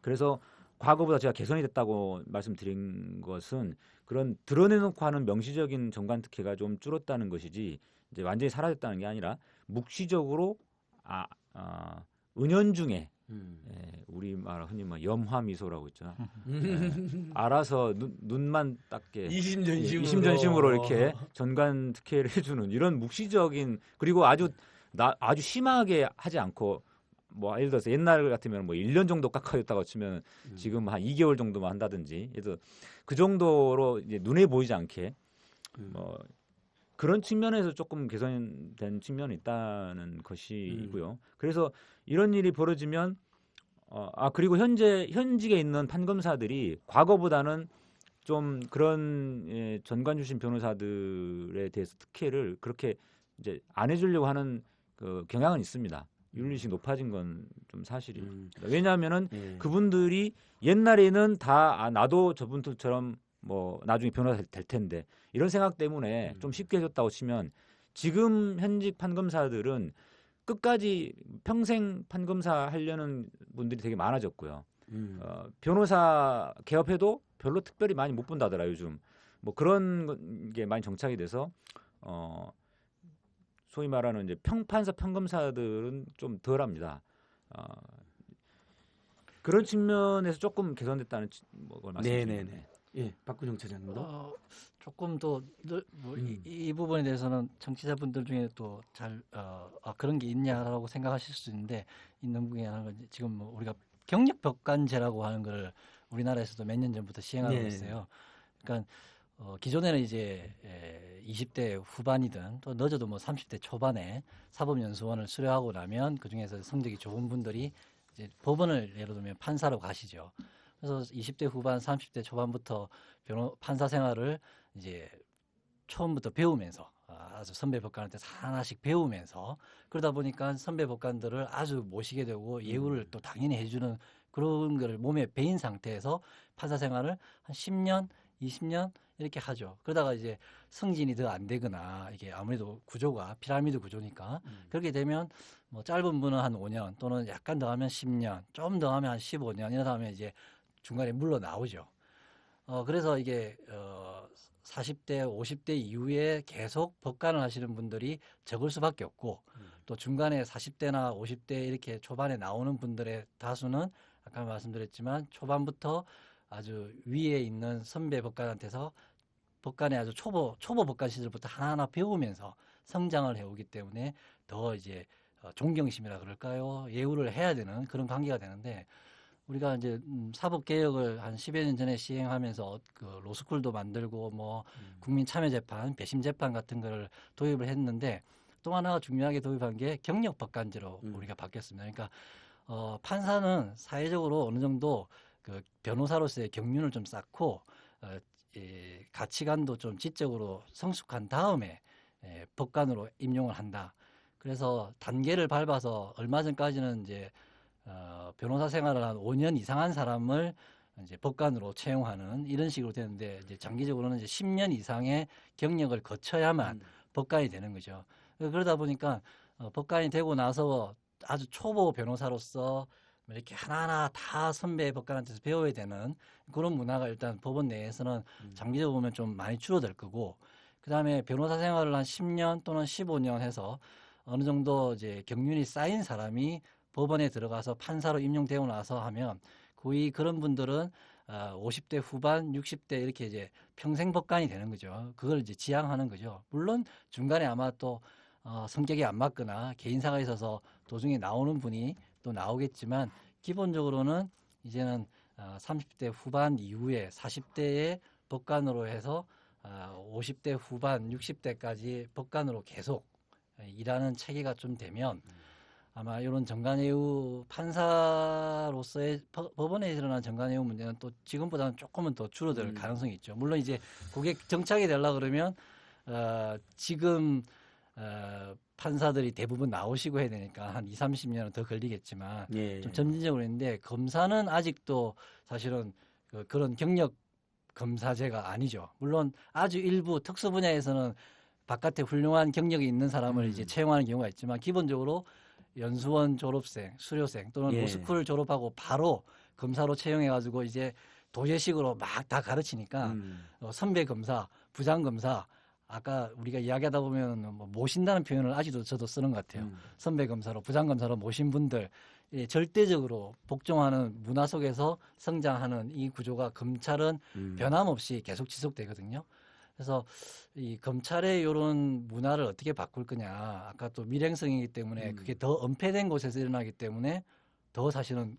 S3: 그래서 과거보다 제가 개선이 됐다고 말씀드린 것은 그런 드러내놓고 하는 명시적인 전관 특혜가 좀 줄었다는 것이지 이제 완전히 사라졌다는 게 아니라 묵시적으로 은연중에 우리 말 흔히 뭐 염화미소라고 있잖아. 알아서 눈만 닦게 이심전심으로 이렇게 전관 특혜를 해주는 이런 묵시적인, 그리고 아주 심하게 하지 않고 뭐 예를 들어서 옛날 같으면 뭐 1년 정도 깎아줬다고 치면 지금 한 2개월 정도만 한다든지, 그래서 그 정도로 이제 눈에 보이지 않게 뭐 그런 측면에서 조금 개선된 측면이 있다는 것이고요. 그래서 이런 일이 벌어지면 그리고 현직에 있는 판검사들이 과거보다는 좀 그런 전관 출신 변호사들에 대해서 특혜를 그렇게 이제 안 해주려고 하는 그 경향은 있습니다. 윤리식 높아진 건 좀 사실이에요. 왜냐하면은 그분들이 옛날에는 다 나도 저분들처럼 뭐 나중에 변호사 될 텐데 이런 생각 때문에 좀 쉽게 해줬다고 치면, 지금 현직 판검사들은 끝까지 평생 판검사 하려는 분들이 되게 많아졌고요. 변호사 개업해도 별로 특별히 많이 못 본다더라 요즘. 뭐 그런 게 많이 정착이 돼서 소위 말하는 이제 평판사 평검사들은 좀 덜합니다. 그런 측면에서 조금 개선됐다는 걸 말씀드리는
S1: 네네네.
S3: 거예요.
S1: 예, 박근영 차장님도.
S4: 조금 더 뭐
S1: 음.
S4: 이 부분에 대해서는 청취자분들 중에 또 잘 그런 게 있냐라고 생각하실 수 있는데 있는 분이 하나가 지금 뭐 우리가 경력벽간제라고 하는 걸 우리나라에서도 몇 년 전부터 시행하고
S1: 네.
S4: 있어요. 그러니까 기존에는 이제 20대 후반이든 또 늦어도 뭐 30대 초반에 사법연수원을 수료하고 나면 그 중에서 성적이 좋은 분들이 이제 법원을 예를 들면 판사로 가시죠. 그래서 20대 후반, 30대 초반부터 판사 생활을 이제 처음부터 배우면서 아주 선배 법관한테 하나씩 배우면서 그러다 보니까 선배 법관들을 아주 모시게 되고 예우를 또 당연히 해주는 그런 거를 몸에 배인 상태에서 판사 생활을 한 10년, 20년 이렇게 하죠. 그러다가 이제 승진이 더 안 되거나 이게 아무래도 구조가 피라미드 구조니까 그렇게 되면 뭐 짧은 분은 한 5년 또는 약간 더 하면 10년, 좀 더 하면 한 15년 이러다 하면 이제 중간에 물러 나오죠. 그래서 이게 40대, 50대 이후에 계속 법관을 하시는 분들이 적을 수밖에 없고 또 중간에 40대나 50대 이렇게 초반에 나오는 분들의 다수는 아까 말씀드렸지만 초반부터 아주 위에 있는 선배 법관한테서 법관의 아주 초보 법관 시절부터 하나하나 배우면서 성장을 해오기 때문에 더 이제 존경심이라 그럴까요? 예우를 해야 되는 그런 관계가 되는데 우리가 이제 사법 개혁을 한 10여 년 전에 시행하면서 그 로스쿨도 만들고 뭐 국민 참여 재판, 배심 재판 같은 거를 도입을 했는데 또 하나 중요하게 도입한 게 경력 법관제로 우리가 바뀌었습니다. 그러니까 판사는 사회적으로 어느 정도 그 변호사로서의 경륜을 좀 쌓고 이 가치관도 좀 지적으로 성숙한 다음에 법관으로 임용을 한다. 그래서 단계를 밟아서 얼마 전까지는 이제 변호사 생활을 한 5년 이상 한 사람을 이제 법관으로 채용하는 이런 식으로 되는데 이제 장기적으로는 이제 10년 이상의 경력을 거쳐야만 법관이 되는 거죠. 그러다 보니까 법관이 되고 나서 아주 초보 변호사로서 이렇게 하나하나 다 선배 법관한테서 배워야 되는 그런 문화가 일단 법원 내에서는 장기적으로 보면 좀 많이 줄어들 거고 그다음에 변호사 생활을 한 10년 또는 15년 해서 어느 정도 이제 경륜이 쌓인 사람이 법원에 들어가서 판사로 임용되고 나서 하면 거의 그런 분들은 50대 후반, 60대 이렇게 이제 평생 법관이 되는 거죠. 그걸 이제 지향하는 거죠. 물론 중간에 아마 또 성격이 안 맞거나 개인사가 있어서 도중에 나오는 분이 또 나오겠지만 기본적으로는 이제는 30대 후반 이후에 40대의 법관으로 해서 50대 후반, 60대까지 법관으로 계속 일하는 체계가 좀 되면 아마 이런 정관예우 판사로서의 법원에 일어난 정관예우 문제는 또 지금보다는 조금은 더 줄어들 가능성이 있죠. 물론 이제 그게 정착이 되려고 그러면 지금 판사들이 대부분 나오시고 해야 되니까 한 20, 30년은 더 걸리겠지만
S1: 예.
S4: 좀 점진적으로 했는데 검사는 아직도 사실은 그런 경력 검사제가 아니죠. 물론 아주 일부 특수 분야에서는 바깥에 훌륭한 경력이 있는 사람을 이제 채용하는 경우가 있지만 기본적으로 연수원 졸업생, 수료생 또는
S1: 예.
S4: 로스쿨 졸업하고 바로 검사로 채용해가지고 이제 도제식으로 막 다 가르치니까 선배 검사, 부장 검사 아까 우리가 이야기하다 보면 뭐 모신다는 표현을 아직도 저도 쓰는 것 같아요. 선배 검사로 부장 검사로 모신 분들 절대적으로 복종하는 문화 속에서 성장하는 이 구조가 검찰은 변함없이 계속 지속되거든요. 그래서 이 검찰의 이런 문화를 어떻게 바꿀 거냐. 아까 또 밀행성이기 때문에 그게 더 엄폐된 곳에서 일어나기 때문에 더 사실은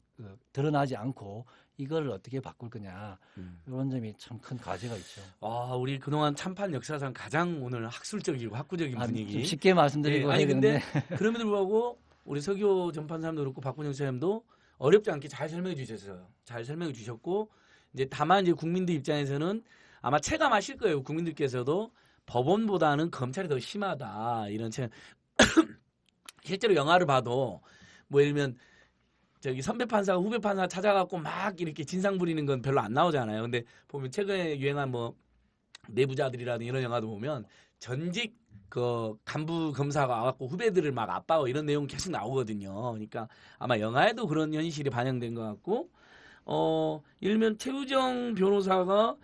S4: 드러나지 않고 이거를 어떻게 바꿀 거냐. 이런 점이 참 큰 과제가 있죠.
S1: 우리 그동안 참판 역사상 가장 오늘 학술적이고 학구적인 분위기.
S4: 좀 쉽게 말씀드리고
S1: 아니
S4: 해야
S1: 근데
S4: 되는데
S1: 그럼에도 불구하고 우리 서교 전판사님도 그렇고 박근영 차장님도 어렵지 않게 잘 설명해 주셨어요. 잘 설명해 주셨고 이제 다만 이제 국민들 입장에서는 아마 체감하실 거예요. 국민들께서도 법원보다는 검찰이 더 심하다. 이런 실제로 영화를 봐도 뭐 예를 들면 저기 선배 판사가 후배 판사 찾아갖고 막 이렇게 진상 부리는 건 별로 안 나오잖아요. 근데 보면 최근에 유행한 뭐 내부자들이라든 이런 영화도 보면 전직 그 간부 검사가 와갖고 후배들을 막 압박하고 이런 내용 계속 나오거든요. 그러니까 아마 영화에도 그런 현실이 반영된 것 같고, 예를 들면 최우정 변호사가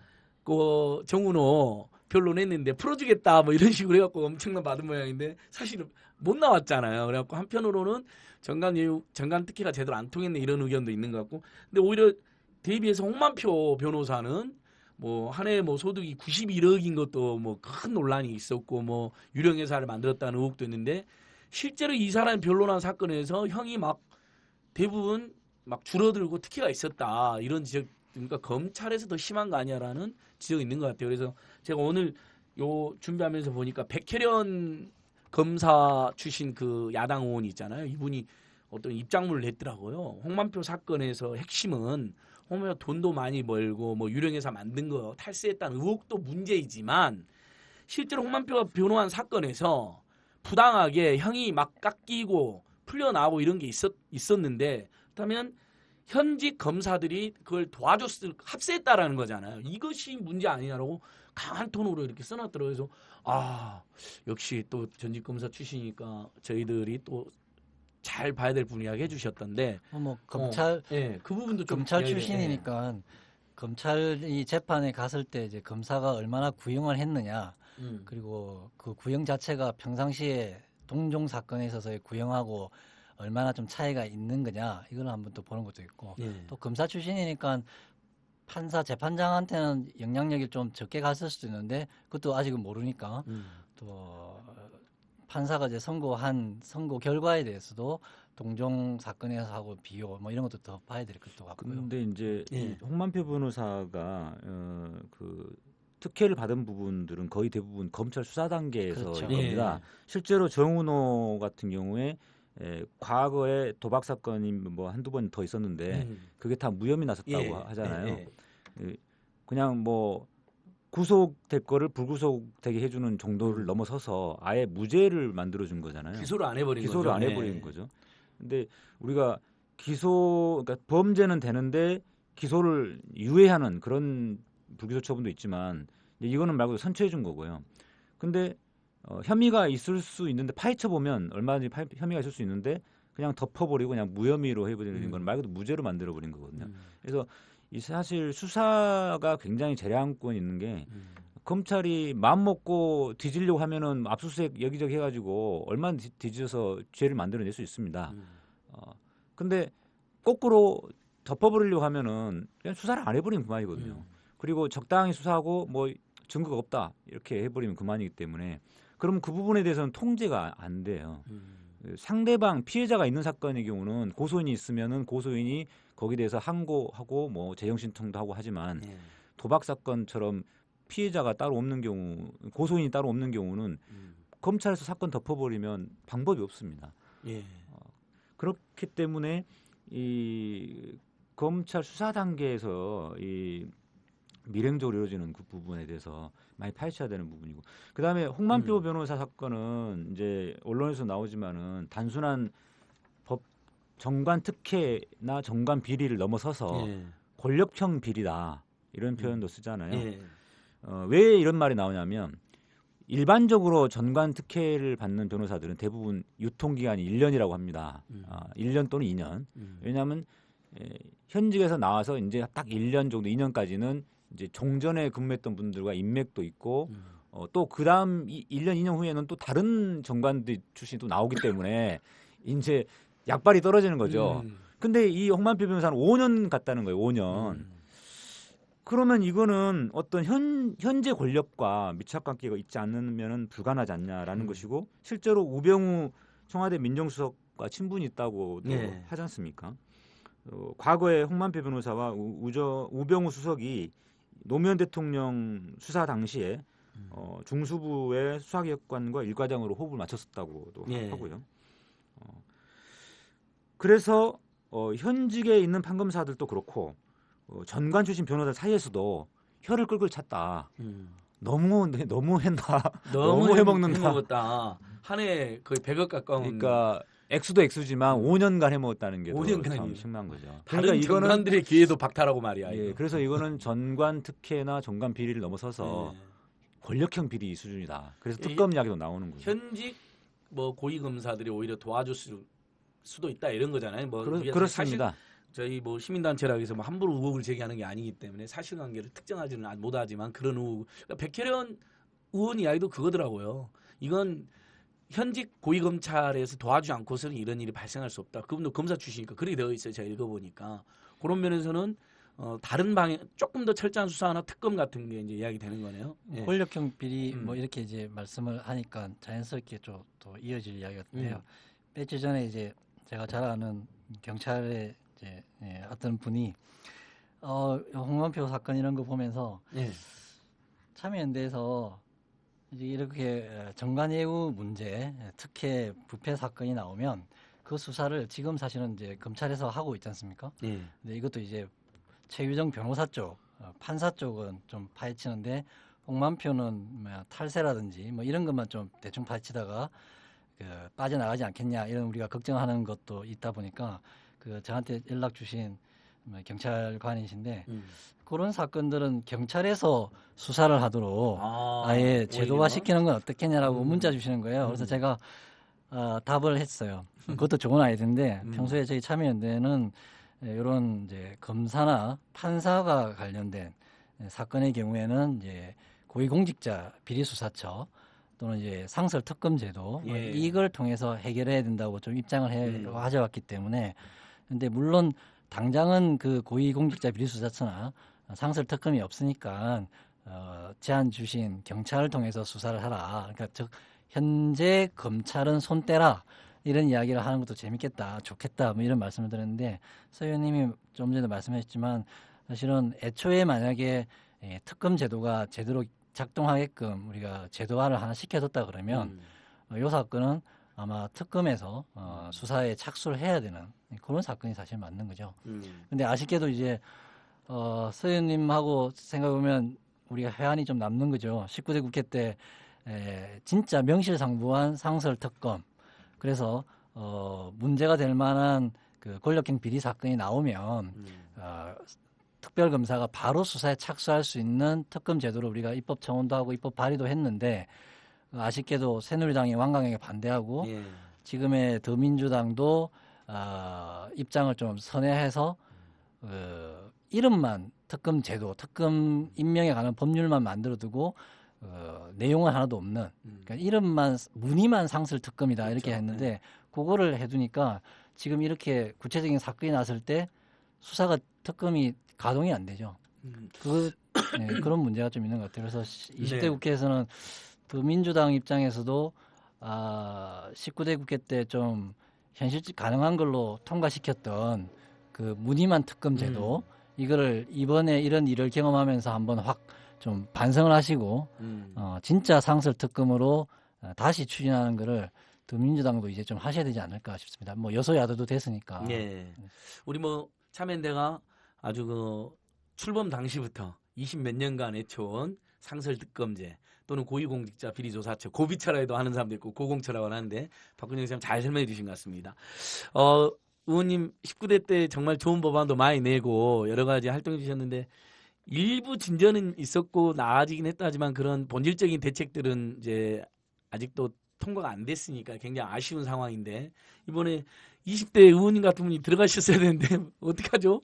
S1: 그 정은호 변론했는데 풀어주겠다 뭐 이런 식으로 해갖고 엄청난 받은 모양인데 사실은 못 나왔잖아요. 그래갖고 한편으로는 정관 특혜가 제대로 안 통했네 이런 의견도 있는 것 같고, 근데 오히려 대비해서 홍만표 변호사는 뭐 한 해 뭐 소득이 91억인 것도 뭐 큰 논란이 있었고 뭐 유령 회사를 만들었다는 의혹도 있는데 실제로 이 사람이 변론한 사건에서 형이 막 대부분 막 줄어들고 특혜가 있었다 이런 지적, 그러니까 검찰에서 더 심한 거 아니야라는 지적이 있는 것 같아요. 그래서 제가 오늘 요 준비하면서 보니까 백혜련 검사 출신 그 야당 의원이 있잖아요. 이분이 어떤 입장문을 냈더라고요. 홍만표 사건에서 핵심은 홍만표가 돈도 많이 벌고 뭐 유령회사 만든 거 탈세했다는 의혹도 문제이지만 실제로 홍만표가 변호한 사건에서 부당하게 형이 막 깎이고 풀려나오고 이런 게 있었는데 그렇다면 현직 검사들이 그걸 합세했다라는 거잖아요. 이것이 문제 아니냐라고 강한 톤으로 이렇게 써놨더라고요. 그래서 역시 또 전직 검사 출신이니까 저희들이 또 잘 봐야 될 분이라고 해주셨던데
S4: 뭐 검찰
S1: 예, 그 부분도 좀
S4: 검찰
S1: 이야기-
S4: 출신이니까 검찰이 재판에 갔을 때 이제 검사가 얼마나 구형을 했느냐, 그리고 그 구형 자체가 평상시에 동종 사건에 있어서의 구형하고 얼마나 좀 차이가 있는 거냐 이걸 한번 또 보는 것도 있고,
S1: 예.
S4: 또 검사 출신이니까 재판장한테는 영향력이 좀 적게 갔을 수도 있는데 그것도 아직은 모르니까 또 판사가 이제 선고 결과에 대해서도 동종 사건에서 하고 비교 뭐 이런 것도 더 봐야 될 것도 같고요.
S3: 근데 이제
S1: 예.
S3: 이 홍만표 변호사가 그 특혜를 받은 부분들은 거의 대부분 검찰 수사 단계에서
S4: 그렇죠.
S3: 겁니다. 실제로 정은호 같은 경우에 과거에 도박 사건이 뭐 한두 번 더 있었는데 그게 다 무혐의 나섰다고
S1: 예.
S3: 하잖아요.
S1: 예, 예.
S3: 그냥 뭐 구속될 거를 불구속되게 해주는 정도를 넘어서서 아예 무죄를 만들어준 거잖아요.
S1: 기소를 안 해버린
S3: 기소를
S1: 거죠.
S3: 안
S1: 예.
S3: 해버린 거죠. 근데 우리가 그러니까 범죄는 되는데 기소를 유예하는 그런 불기소 처분도 있지만 이거는 말고 선처해 준 거고요. 근데 혐의가 있을 수 있는데 파헤쳐 보면 얼마든지 혐의가 있을 수 있는데 그냥 덮어버리고 그냥 무혐의로 해버리는 건 말 그대로 무죄로 만들어버린 거거든요. 그래서 이 사실 수사가 굉장히 재량권 있는 게 검찰이 마음 먹고 뒤지려고 하면은 압수수색 여기저기 해가지고 얼마나 뒤져서 죄를 만들어낼 수 있습니다. 근데 거꾸로 덮어버리려고 하면은 그냥 수사를 안 해버리면 그만이거든요. 그리고 적당히 수사하고 뭐 증거가 없다 이렇게 해버리면 그만이기 때문에 그럼 그 부분에 대해서는 통제가 안 돼요. 상대방 피해자가 있는 사건의 경우는 고소인이 있으면은 고소인이 거기에 대해서 항고하고 뭐 재형 신청도 하고 하지만
S1: 예.
S3: 도박 사건처럼 피해자가 따로 없는 경우, 고소인이 따로 없는 경우는 검찰에서 사건 덮어버리면 방법이 없습니다.
S1: 예.
S3: 그렇기 때문에 이 검찰 수사 단계에서 이 밀행적으로 이루어지는 그 부분에 대해서 많이 파헤쳐야 되는 부분이고, 그 다음에 홍만표 변호사 사건은 이제 언론에서 나오지만은 단순한 법 정관 특혜나 정관 비리를 넘어서서
S1: 예.
S3: 권력형 비리다 이런 표현도 쓰잖아요.
S1: 예.
S3: 왜 이런 말이 나오냐면 일반적으로 전관 특혜를 받는 변호사들은 대부분 유통기간이 1년이라고 합니다. 1년 또는 2년. 왜냐하면 현직에서 나와서 이제 딱 1년 정도, 2년까지는 이제 종전에 근무했던 분들과 인맥도 있고 또 그 다음 1년, 2년 후에는 또 다른 정관들 출신이 또 나오기 때문에 이제 약발이 떨어지는 거죠. 근데 이 홍만표 변호사는 5년 갔다는 거예요. 5년. 그러면 이거는 어떤 현재 권력과 밀착관계가 있지 않으면 불가능하지 않냐라는 것이고, 실제로 우병우 청와대 민정수석과 친분이 있다고도
S1: 네.
S3: 하지 않습니까? 과거에 홍만표 변호사와 우병우 수석이 노무현 대통령 수사 당시에 중수부의 수사기획관과 일과장으로 호흡을 맞췄었다고도
S1: 예.
S3: 하고요. 그래서 현직에 있는 판검사들도 그렇고 전관 출신 변호사 사이에서도 혀를 끌끌 찼다. 너무 했나? 너무 해먹는다.
S1: 해먹었다. 한 해 거의 100억 가까운.
S3: 그러니까 액수도 액수지만 5년간 해먹었다는 게
S1: 5년간이요.
S3: 참 심한 거죠.
S1: 다른
S3: 그러니까 이거는
S1: 정관들의 기회도 박탈하고 말이야.
S3: 예,
S1: 이거.
S3: 그래서 이거는 전관 특혜나 전관 비리를 넘어서서
S1: 예.
S3: 권력형 비리 수준이다. 그래서
S1: 이게
S3: 특검 이야기도 나오는 거죠.
S1: 현직 뭐 고위 검사들이 오히려 도와줄 수도 있다 이런 거잖아요. 뭐 우리가
S3: 그렇습니다.
S1: 사실 저희 뭐 시민단체라고 해서 뭐 함부로 의혹을 제기하는 게 아니기 때문에 사실관계를 특정하지는 못하지만 그런 의혹. 그러니까 백혜련 의원 이야기도 그거더라고요. 이건 현직 고위검찰에서 도와주지 않고서는 이런 일이 발생할 수 없다. 그분도 검사 출신이니까 그렇게 되어 있어요. 제가 읽어보니까. 그런 면에서는 다른 방향 조금 더 철저한 수사나 특검 같은 게 이제 이야기되는 거네요. 예.
S4: 권력형 비리 뭐 이렇게 이제 말씀을 하니까 자연스럽게 좀 또 이어질 이야기 같은데요. 며칠 전에 이제 제가 잘 아는 경찰의 이제 어떤 분이 홍만표 사건 이런 거 보면서
S1: 예.
S4: 참여연대에서 이제 이렇게 정관예우 문제, 특혜 부패 사건이 나오면 그 수사를 지금 사실은 이제 검찰에서 하고 있지 않습니까?
S1: 예.
S4: 근데 이것도 이제 최유정 변호사 쪽, 판사 쪽은 좀 파헤치는데 홍만표는 탈세라든지 뭐 이런 것만 좀 대충 파헤치다가 빠져나가지 않겠냐 이런 우리가 걱정하는 것도 있다 보니까 저한테 연락 주신 경찰관이신데 그런 사건들은 경찰에서 수사를 하도록 아예 제도화시키는 건 어떻겠냐라고 문자 주시는 거예요. 그래서 제가 답을 했어요. 그것도 좋은 아이디어인데 평소에 저희 참여연대는 이런 이제 검사나 판사가 관련된 사건의 경우에는 이제 고위공직자 비리수사처 또는 이제 상설특검제도
S1: 예.
S4: 이걸 통해서 해결해야 된다고 좀 입장을 해 가져왔기 때문에 근데 물론 당장은 그 고위공직자 비리수사처나 상설특검이 없으니까 제안 주신 경찰을 통해서 수사를 하라. 그러니까 즉 현재 검찰은 손 떼라. 이런 이야기를 하는 것도 재밌겠다, 좋겠다, 뭐 이런 말씀을 드렸는데 서 의원님이 좀 전에 말씀하셨지만 사실은 애초에 만약에 특검 제도가 제대로 작동하게끔 우리가 제도화를 하나 시켜뒀다 그러면 이 사건은 아마 특검에서 수사에 착수를 해야 되는 그런 사건이 사실 맞는 거죠. 근데 아쉽게도 이제 서 의원님하고 생각해보면 우리가 회한이 좀 남는 거죠. 19대 국회 때 진짜 명실상부한 상설특검 그래서 문제가 될 만한 그 권력형 비리 사건이 나오면 특별검사가 바로 수사에 착수할 수 있는 특검 제도를 우리가 입법 청원도 하고 입법 발의도 했는데 아쉽게도 새누리당이 완강하게 반대하고
S1: 예.
S4: 지금의 더민주당도 입장을 좀 선회해서 이름만 특검 제도, 특검 임명에 관한 법률만 만들어두고 내용은 하나도 없는 그러니까 이름만 문의만 상설 특검이다
S1: 그렇죠.
S4: 이렇게 했는데 그거를 해두니까 지금 이렇게 구체적인 사건이 났을 때 수사가 특검이 가동이 안 되죠. 그런 문제가 좀 있는 것 같아요. 그래서 20대
S1: 네.
S4: 국회에서는 더민주당 입장에서도 19대 국회 때 좀 현실적 가능한 걸로 통과시켰던 그 문의만 특검 제도 이거를 이번에 이런 일을 경험하면서 한번 확 좀 반성을 하시고 진짜 상설 특검으로 다시 추진하는 거를 더민주당도 이제 좀 하셔야 되지 않을까 싶습니다. 뭐 여소야도도 됐으니까.
S1: 예. 우리 뭐 참여연대가 아주 그 출범 당시부터 20몇 년간 해쳐온 상설특검제 또는 고위공직자 비리조사처 고비처라도 하는 사람도 있고 고공처라고 하는데 박근영 선생님 잘 설명해 주신 것 같습니다. 의원님 19대 때 정말 좋은 법안도 많이 내고 여러 가지 활동해 주셨는데 일부 진전은 있었고 나아지긴 했다지만 그런 본질적인 대책들은 이제 아직도 통과가 안 됐으니까 굉장히 아쉬운 상황인데 이번에 20대 의원님 같은 분이 들어가셨어야 되는데 어떡하죠?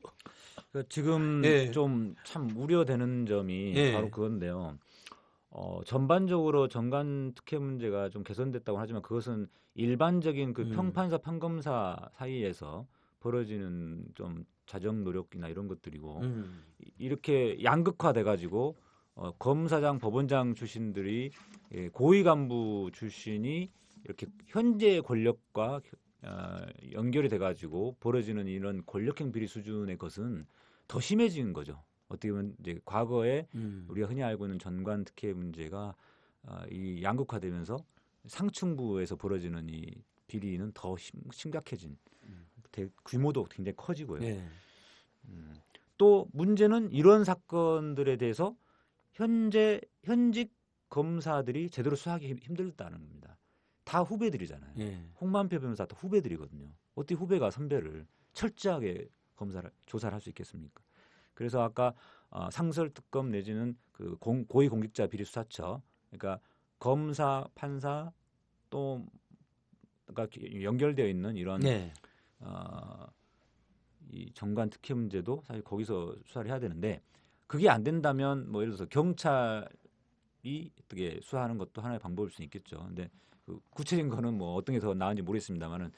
S3: 지금
S1: 예.
S3: 좀 참 우려되는 점이
S1: 예.
S3: 바로 그건데요. 전반적으로 정관 특혜 문제가 좀 개선됐다고 하지만 그것은 일반적인 그 평판사 판검사 사이에서 벌어지는 좀 자정 노력이나 이런 것들이고 이렇게 양극화돼 가지고 검사장 법원장 출신들이 고위 간부 출신이 이렇게 현재 권력과 연결이 돼 가지고 벌어지는 이런 권력형 비리 수준의 것은 더 심해지는 거죠. 어떻게 보면 이제 과거에 우리가 흔히 알고 있는 전관 특혜 문제가 이 양극화되면서 상층부에서 벌어지는 이 비리는 더 심각해진 규모도 굉장히 커지고요.
S1: 예.
S3: 또 문제는 이런 사건들에 대해서 현직 검사들이 제대로 수사하기 힘들다는 겁니다. 다 후배들이잖아요.
S1: 예.
S3: 홍만표 변호사 다 후배들이거든요. 어떻게 후배가 선배를 철저하게 조사를 할 수 있겠습니까? 그래서 아까 상설특검 내지는 그 고위공직자 비리수사처, 그러니까 검사, 판사 또 그러니까 연결되어 있는 이런
S1: 네.
S3: 이 정관 특혜 문제도 사실 거기서 수사를 해야 되는데 그게 안 된다면 뭐 예를 들어서 경찰 어떻게 수사하는 것도 하나의 방법일 수 있겠죠. 근데 그 구체적인 거는 뭐 어떤 게 더 나은지 모르겠습니다만은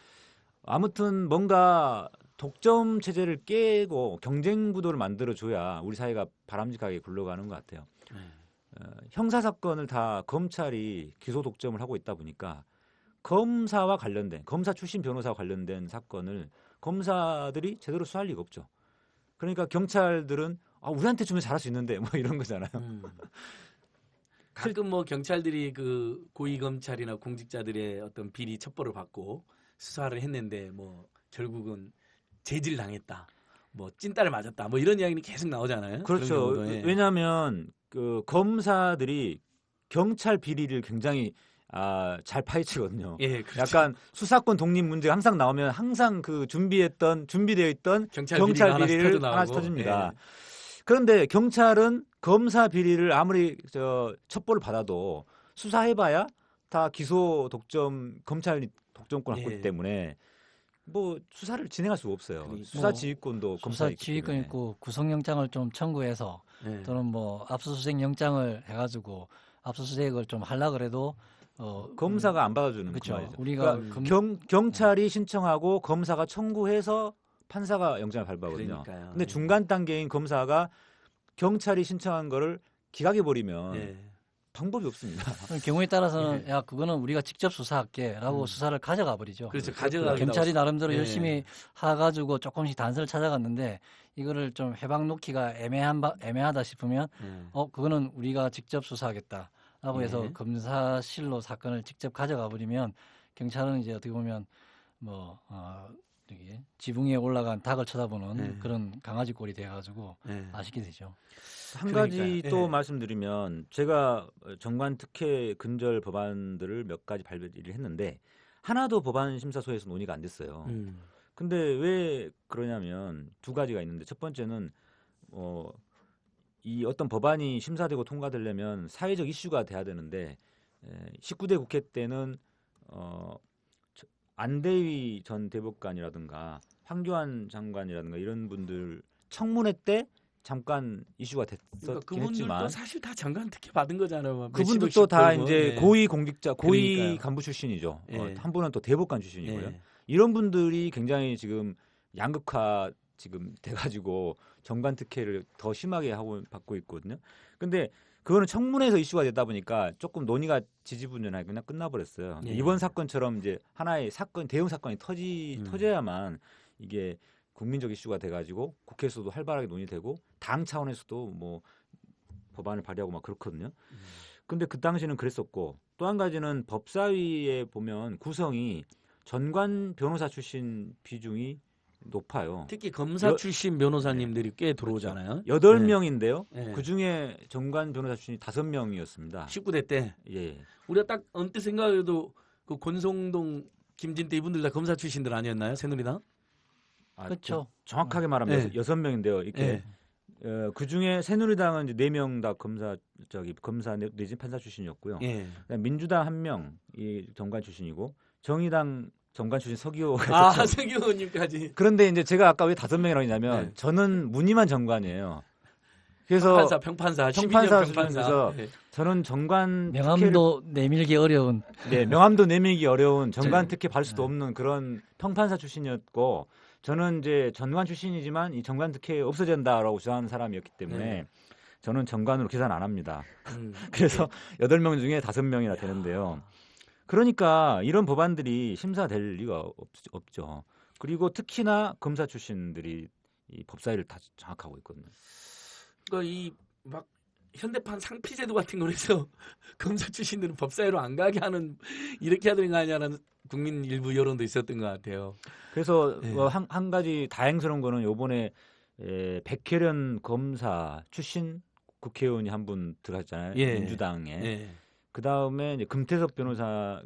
S3: 아무튼 뭔가 독점 체제를 깨고 경쟁 구도를 만들어 줘야 우리 사회가 바람직하게 굴러가는 것 같아요. 형사 사건을 다 검찰이 기소 독점을 하고 있다 보니까 검사와 관련된 검사 출신 변호사와 관련된 사건을 검사들이 제대로 수사할 리가 없죠. 그러니까 경찰들은 우리한테 주면 잘할 수 있는데 뭐 이런 거잖아요.
S1: 가끔 뭐 경찰들이 그 고위 검찰이나 공직자들의 어떤 비리 첩보를 받고 수사를 했는데 뭐 결국은 제질 당했다. 뭐 찐따를 맞았다. 뭐 이런 이야기는 계속 나오잖아요.
S3: 그렇죠.
S1: 그런 경우도, 예.
S3: 왜냐하면 그 검사들이 경찰 비리를 굉장히 잘 파헤치거든요.
S1: 예, 그렇죠.
S3: 약간 수사권 독립 문제가 항상 나오면 항상 그 준비되어 있던
S1: 경찰
S3: 경찰
S1: 비리가
S3: 비리를
S1: 하나씩
S3: 하나씩
S1: 터져나오고.
S3: 터집니다.
S1: 예.
S3: 그런데 경찰은 검사 비리를 아무리 첩보를 받아도 수사해봐야 다 기소 독점 검찰 독점권 갖고
S1: 예.
S3: 있기 때문에 뭐 수사를 진행할 수가 없어요.
S1: 그러니까.
S3: 수사 지휘권도 검사에
S4: 수사
S3: 있기
S4: 지휘권
S3: 때문에.
S4: 있고 구속영장을 좀 청구해서
S1: 예.
S4: 또는 뭐 압수수색 영장을 해가지고 압수수색을 좀 하려 그래도
S3: 검사가 안 받아주는
S4: 그렇죠.
S3: 그 말이죠.
S4: 우리가
S3: 그러니까 경찰이 신청하고 검사가 청구해서 판사가 영장을 발부하거든요.
S1: 그러니까요.
S3: 근데
S1: 예.
S3: 중간 단계인 검사가 경찰이 신청한 거를 기각해 버리면
S1: 예.
S3: 방법이 없습니다.
S4: 경우에 따라서는
S1: 예.
S4: 야 그거는 우리가 직접 수사할게라고 수사를 가져가 버리죠.
S1: 그렇죠. 가져가기도
S4: 경찰이 나름대로
S1: 예.
S4: 열심히 해가지고 조금씩 단서를 찾아갔는데 이거를 좀 해박 놓기가 애매하다 싶으면
S1: 예.
S4: 그거는 우리가 직접 수사하겠다라고 해서
S1: 예.
S4: 검사실로 사건을 직접 가져가 버리면 경찰은 이제 어떻게 보면 뭐 저기 지붕 위에 올라간 닭을 쳐다보는
S1: 예.
S4: 그런 강아지 꼴이 돼가지고
S1: 예.
S4: 아쉽게 되죠.
S3: 한 가지
S1: 그러니까요.
S3: 또
S1: 예.
S3: 말씀드리면 제가 정관 특혜 근절 법안들을 몇 가지 발의를 했는데 하나도 법안 심사소에서 논의가 안 됐어요. 근데 왜 그러냐면 두 가지가 있는데 첫 번째는 이 어떤 법안이 심사되고 통과되려면 사회적 이슈가 돼야 되는데 19대 국회 때는 안대위 전 대법관이라든가 황교안 장관이라든가 이런 분들 청문회 때 잠깐 이슈가 됐었긴
S1: 그러니까 그분들도
S3: 했지만
S1: 사실 다 장관 특혜 받은 거잖아요.
S3: 그분도
S1: 몇십억씩
S3: 또 다
S1: 벌고.
S3: 이제
S1: 예.
S3: 고위 공직자, 고위
S1: 그러니까요.
S3: 간부 출신이죠.
S1: 예.
S3: 한 분은 또 대법관 출신이고요.
S1: 예.
S3: 이런 분들이 굉장히 지금 양극화 지금 돼가지고 정관 특혜를 더 심하게 받고 있거든요. 근데 그거는 청문회에서 이슈가 되다 보니까 조금 논의가 지지부진하게 그냥 끝나버렸어요.
S1: 예.
S3: 이번 사건처럼 이제 하나의 사건, 대형 사건이 터져야만 이게 국민적 이슈가 돼가지고 국회에서도 활발하게 논의되고 당 차원에서도 뭐 법안을 발의하고 막 그렇거든요. 근데 그 당시는 그랬었고 또 한 가지는 법사위에 보면 구성이 전관 변호사 출신 비중이 높아요.
S1: 특히 검사 출신 변호사님들이 꽤 들어오잖아요.
S3: 8명인데요.
S1: 예.
S3: 그중에 전관 변호사 출신이 5명이었습니다.
S1: 19대 때
S3: 예.
S1: 우리가 딱 언뜻 생각해도 그 권성동, 김진태 이분들 다 검사 출신들 아니었나요? 새누리당?
S4: 그렇죠.
S3: 정확하게 말하면
S1: 예.
S3: 6명인데요. 이렇게
S1: 예.
S3: 그중에 새누리당은 이제 4명 다 검사 내지 판사 출신이었고요.
S1: 예.
S3: 그다음에 민주당 1명 이 정관 출신이고 정의당 정관 출신 서기호가
S1: 아,
S3: 있었죠.
S1: 서기 의원님까지.
S3: 그런데 이제 제가 아까 왜 5명이라고 했냐면
S1: 네.
S3: 저는 무늬만 정관이에요. 그래서
S1: 평판사,
S3: 평판사
S1: 12년 평판사.
S3: 수준에서
S1: 예.
S3: 저는 정관
S4: 명함도 내밀기 어려운
S3: 명함도 내밀기 어려운 정관
S1: 네.
S3: 특혜 받을 수도 없는 그런 평판사 출신이었고 저는 이제 전관 출신이지만 이 정관 특혜 없어져야 한다라고 주장하는 사람이었기 때문에
S1: 네.
S3: 저는 정관으로 계산 안 합니다.
S1: 음.
S3: 그래서 8명 중에 5명이나 되는데요. 그러니까 이런 법안들이 심사될 리가 없죠. 그리고 특히나 검사 출신들이 이 법사위를 다 장악하고 있거든요.
S1: 그러니까 이 막 현대판 상피제도 같은 걸 해서 검사 출신들은 법사위로 안 가게 하는 이렇게 해야 되는 거 아니냐는 국민 일부 여론도 있었던 것 같아요.
S3: 그래서
S1: 네.
S3: 한 가지 다행스러운 거는 요번에 백혜련 검사 출신 국회의원이 한 분 들어갔잖아요.
S1: 예.
S3: 민주당에.
S1: 예.
S3: 그 다음에 이제 금태섭 검사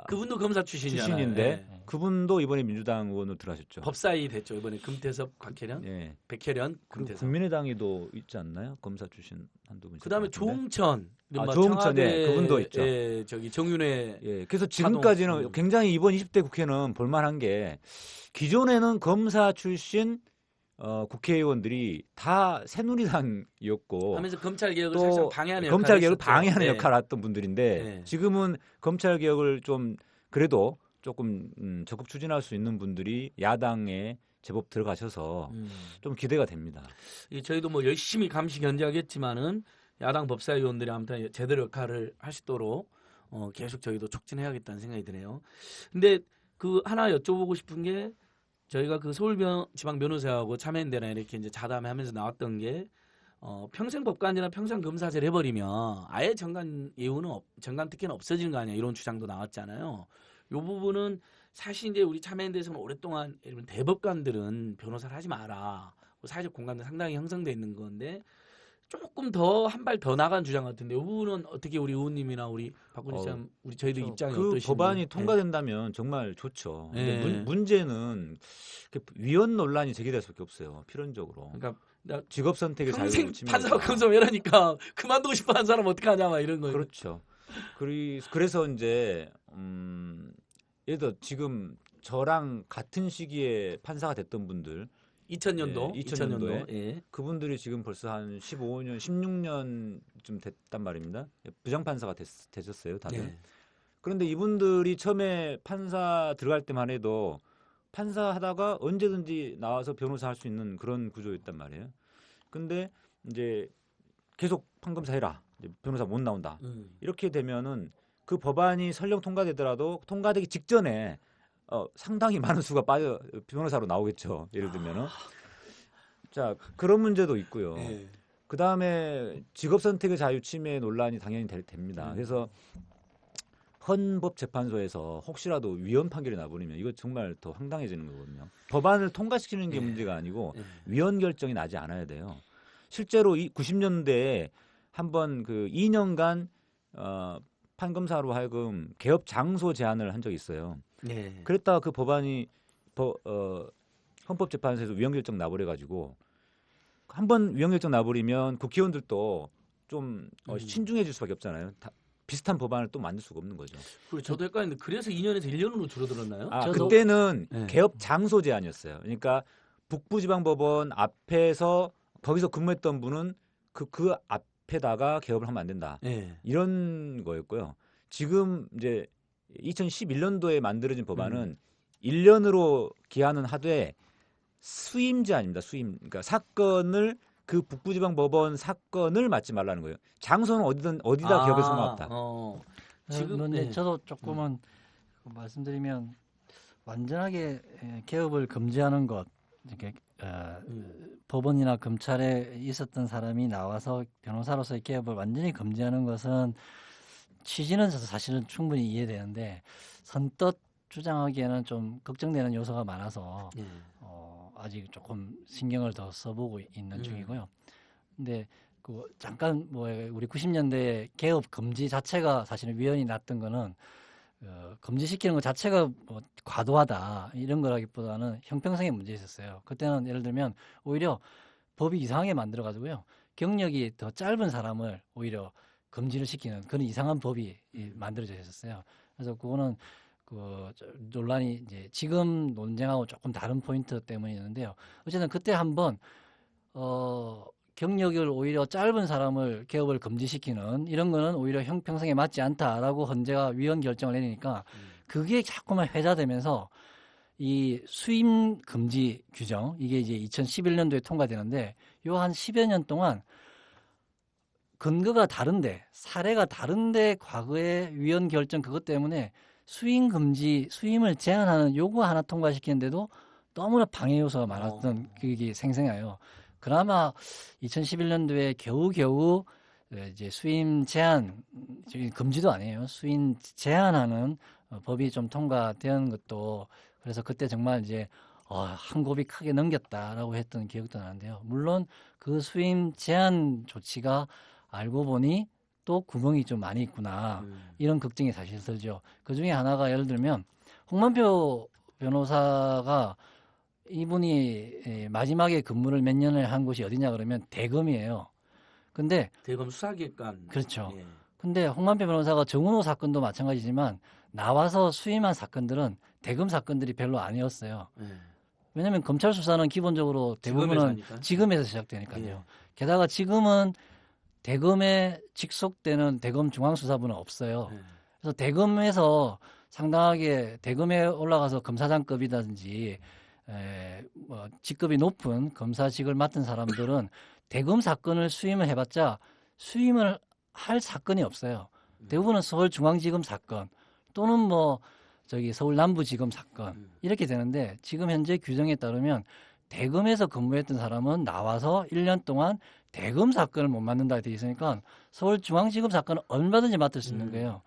S1: 그분도 검사 출신이잖아요.
S3: 출신인데
S1: 예.
S3: 그분도 이번에 민주당 의원으로 들어가셨죠.
S1: 법사위 됐죠. 이번에 금태섭, 곽혜련,
S3: 예.
S1: 백혜련,
S3: 그리고
S1: 금태섭.
S3: 국민의당에도 있지 않나요? 검사 출신 한두 분.
S1: 그다음에
S3: 있을 것 같은데.
S1: 조홍천,
S3: 조홍천, 예, 그분도 있죠.
S1: 저기 정윤회.
S3: 예, 그래서 지금까지는
S1: 차동.
S3: 굉장히 이번 20대 국회는 볼만한 게 기존에는 검사 출신 국회의원들이 다 새누리당이었고
S1: 하면서 검찰 개혁을
S3: 또
S1: 사실상 방해하는 역할을
S3: 검찰 개혁을
S1: 했었죠.
S3: 방해하는
S1: 네.
S3: 역할을 했던 분들인데
S1: 네.
S3: 지금은 검찰 개혁을 좀 그래도 조금 적극 추진할 수 있는 분들이 야당에 제법 들어가셔서 좀 기대가 됩니다.
S1: 저희도 뭐 열심히 감시 견제하겠지만은 야당 법사위원들이 아무튼 제대로 역할을 하시도록 계속 저희도 촉진해야겠다는 생각이 드네요. 근데 그 하나 여쭤보고 싶은 게 저희가 그 서울지방 변호사하고 참여연대나 이렇게 이제 자담하면서 나왔던 게 평생 법관이나 평생 검사제를 해버리면 아예 정관 정관 특혜는 없어지는 거 아니야 이런 주장도 나왔잖아요. 이 부분은 사실 이제 우리 참여연대에서는 오랫동안 예를 들면 대법관들은 변호사를 하지 마라. 사회적 공감도 상당히 형성돼 있는 건데 조금 더 한 발 더 나간 주장 같은데 이 부분은 어떻게 우리 의원님이나 우리 박근혜 장 우리 저희들 입장이
S3: 그
S1: 어떠신지.
S3: 법안이 통과된다면 정말 좋죠. 근데
S1: 네.
S3: 문제는 위헌 논란이 제기될 수밖에 없어요. 필연적으로.
S1: 그러니까 나
S3: 직업 선택의
S1: 평생
S3: 자유를
S1: 판사와 검사 이러니까 그만두고 싶어하는 사람 어떡하냐 막 이런 거예요.
S3: 그렇죠. 그래서 이제 예를 들어 지금 저랑 같은 시기에 판사가 됐던 분들
S1: 2000년도,
S3: 예,
S1: 2000년도. 예.
S3: 그분들이 지금 벌써 한 15년, 16년쯤 됐단 말입니다. 부장판사가 되셨어요, 다들.
S1: 예.
S3: 그런데 이분들이 처음에 판사 들어갈 때만 해도 판사 하다가 언제든지 나와서 변호사 할 수 있는 그런 구조였단 말이에요. 근데 이제 계속 판검사 해라. 이제 변호사 못 나온다. 이렇게 되면은 그 법안이 설령 통과되더라도 통과되기 직전에 상당히 많은 수가 빠져 변호사로 나오겠죠. 예를 들면은 자 그런 문제도 있고요.
S1: 예.
S3: 그 다음에 직업 선택의 자유 침해 논란이 당연히 됩니다. 그래서 헌법재판소에서 혹시라도 위헌 판결이 나버리면 이거 정말 더 황당해지는 거거든요. 법안을 통과시키는 게
S1: 예.
S3: 문제가 아니고
S1: 예.
S3: 위헌 결정이 나지 않아야 돼요. 실제로 90년대에 한번 그 2년간 판검사로 하여금 개업 장소 제한을 한 적이 있어요.
S1: 예.
S3: 그랬다가 그 법안이 헌법재판소에서 위헌 결정 나버려 가지고 한번 위헌 결정 나버리면 국회의원들도 좀 신중해질 수밖에 없잖아요. 비슷한 법안을 또 만들 수가 없는 거죠.
S1: 그리고 저도 헷갈리는데 그래서 2년에서 1년으로 줄어들었나요?
S4: 저도-
S3: 그때는
S1: 네.
S3: 개업 장소 제한이었어요. 그러니까 북부지방법원 앞에서 거기서 근무했던 분은 그 앞에다가 개업을 하면 안 된다.
S1: 예.
S3: 이런 거였고요. 지금 이제 2011년도에 만들어진 법안은 1년으로 기한은 하되 수임 제한입니다. 수임. 그러니까 사건을 그 북부지방법원 사건을 맡지 말라는 거예요. 장소는 어디다 개업에 상관없다.
S1: 지금
S4: 근데
S1: 예.
S4: 저도 조금은 말씀드리면 완전하게 개업을 금지하는 것 이렇게 법원이나 검찰에 있었던 사람이 나와서 변호사로서의 개업을 완전히 금지하는 것은 취지는 사실은 충분히 이해되는데 선뜻 주장하기에는 좀 걱정되는 요소가 많아서
S1: 예.
S4: 아직 조금 신경을 더 써보고 있는 중이고요. 근데 그 잠깐 뭐 우리 90년대 개업 금지 자체가 사실은 위헌이 났던 거는 금지시키는 것 자체가 뭐 과도하다 이런 거라기보다는 형평성의 문제 있었어요. 그때는 예를 들면 오히려 법이 이상하게 만들어 가지고요. 경력이 더 짧은 사람을 오히려 금지를 시키는 그런 이상한 법이 만들어져 있었어요. 그래서 그거는 그 논란이 이제 지금 논쟁하고 조금 다른 포인트 때문에 있는데요. 어쨌든 그때 한번 경력을 오히려 짧은 사람을 개업을 금지시키는 이런 거는 오히려 형평성에 맞지 않다라고 헌재가 위헌 결정을 내리니까 그게 자꾸만 회자되면서 이 수임 금지 규정 이게 이제 2011년도에 통과되는데 요 한 10여 년 동안 근거가 다른데 사례가 다른데 과거에 위헌 결정 그것 때문에 수임 금지 수임을 제한하는 요구 하나 통과시키는데도 너무나 방해 요소가 많았던 그게 생생해요. 그나마 2011년도에 겨우겨우 이제 수임 제한 금지도 아니에요. 수임 제한하는 법이 좀 통과된 것도 그래서 그때 정말 이제 한 곱이 크게 넘겼다라고 했던 기억도 나는데요. 물론 그 수임 제한 조치가 알고 보니 또 구멍이 좀 많이 있구나 이런 걱정이 사실 들죠. 그 중에 하나가 예를 들면 홍만표 변호사가 이분이 마지막에 근무를 몇 년을 한 곳이 어디냐 그러면 대검이에요. 근데
S1: 대검 수사기관.
S4: 그렇죠.
S1: 예.
S4: 근데 홍만표 변호사가 정은호 사건도 마찬가지지만 나와서 수임한 사건들은 대검 사건들이 별로 아니었어요.
S1: 예.
S4: 왜냐하면 검찰 수사는 기본적으로 대부분은
S1: 지검에서 하니까.
S4: 지검에서 시작되니까요.
S1: 예.
S4: 게다가 지금은 대검에 직속되는 대검 중앙수사부는 없어요.
S1: 예.
S4: 그래서 대검에서 상당하게 대검에 올라가서 검사장급이라든지 뭐 직급이 높은 검사직을 맡은 사람들은 대검 사건을 수임을 해봤자 수임을 할 사건이 없어요. 대부분은 서울중앙지검 사건 또는 뭐 저기 서울 남부지검 사건 이렇게 되는데 지금 현재 규정에 따르면 대검에서 근무했던 사람은 나와서 1년 동안 대검 사건을 못 맡는다 되어 있으니까 서울중앙지검 사건은 얼마든지 맡을 수 있는 거예요.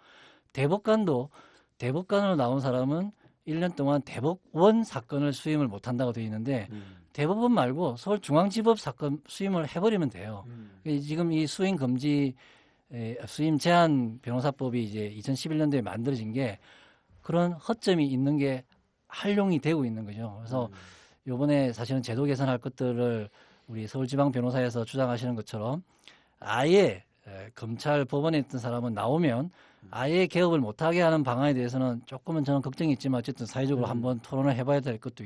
S4: 대법관으로 나온 사람은 1년 동안 대법원 사건을 수임을 못 한다고 되어 있는데 대법원 말고 서울중앙지법 사건 수임을 해버리면 돼요. 지금 이 수임 금지 수임 제한 변호사법이 이제 2011년도에 만들어진 게 그런 허점이 있는 게 활용이 되고 있는 거죠. 그래서 요번에 사실은 제도 개선할 것들을 우리 서울지방변호사에서 주장하시는 것처럼 아예 검찰 법원에 있던 사람은 나오면 아예 개업을 못하게 하는 방안에 대해서는 조금은 저는 걱정이 있지만 어쨌든 사회적으로 한번 토론을 해봐야 될 것도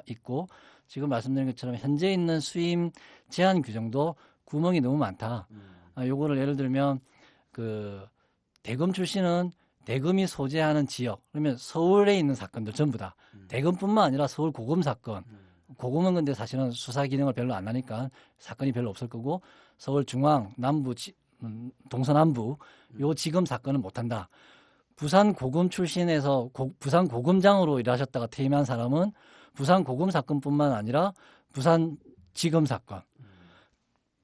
S4: 있고 지금 말씀드린 것처럼 현재 있는 수임 제한 규정도 구멍이 너무 많다. 요거를 예를 들면 그 대검 출신은 대검이 소재하는 지역 그러면 서울에 있는 사건들 전부 다 대검뿐만 아니라 서울 고검 사건 고검은 근데 사실은 수사 기능을 별로 안 하니까 사건이 별로 없을 거고 서울 중앙 남부 동서남부 요 지검 사건은 못한다. 부산 고검 출신에서 부산 고검장으로 일하셨다가 퇴임한 사람은 부산 고검 사건뿐만 아니라 부산 지검 사건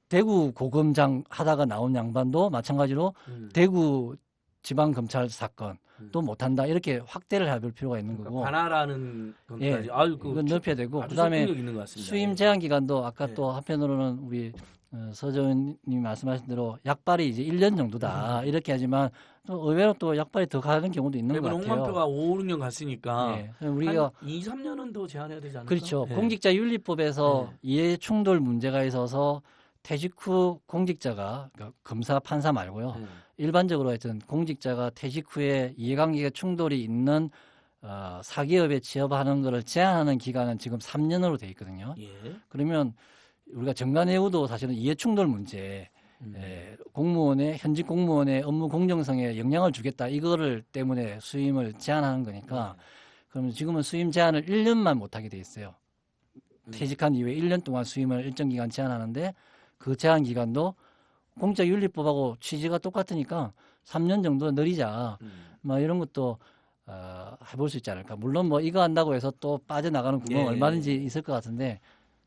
S4: 대구 고검장 하다가 나온 양반도 마찬가지로 대구 지방검찰 사건도 못한다. 이렇게 확대를 해볼 필요가 있는 거고.
S1: 관할하는 것까지.
S4: 예,
S1: 아유,
S4: 이건 넓혀야 되고.
S1: 아주
S4: 그다음에
S1: 설득력 있는 것 같습니다.
S4: 수임 제한 기간도 아까
S1: 예.
S4: 또 한편으로는 우리 서정님이 말씀하신 대로 약발이 이제 1년 정도다. 이렇게 하지만 또 의외로 또 약발이 더 가는 경우도 있는 것
S1: 대부분
S4: 같아요.
S1: 홍만표가 5, 6년 갔으니까
S4: 예, 우리가
S1: 한 2, 3년은 더 제한해야 되지 않을까?
S4: 그렇죠.
S1: 예.
S4: 공직자윤리법에서 이해 충돌 문제가 있어서 퇴직 후 공직자가 그러니까 검사, 판사 말고요.
S1: 예.
S4: 일반적으로 하여튼 공직자가 퇴직 후에 이해관계가 충돌이 있는 사기업에 취업하는 것을 제한하는 기간은 지금 3년으로 돼 있거든요.
S1: 예.
S4: 그러면 우리가 정관예우도 사실은 이해충돌 문제, 공무원의 현직 공무원의 업무 공정성에 영향을 주겠다 이거를 때문에 수임을 제한하는 거니까 그러면 지금은 수임 제한을 1년만 못하게 돼 있어요. 퇴직한 이후에 1년 동안 수임을 일정 기간 제한하는데 그 제한 기간도 공직자윤리법하고 취지가 똑같으니까 3년 정도 늘리자. 뭐 이런 것도 해볼 수 있지 않을까. 물론 뭐 이거 한다고 해서 또 빠져나가는 구멍
S1: 예.
S4: 얼마든지 있을 것 같은데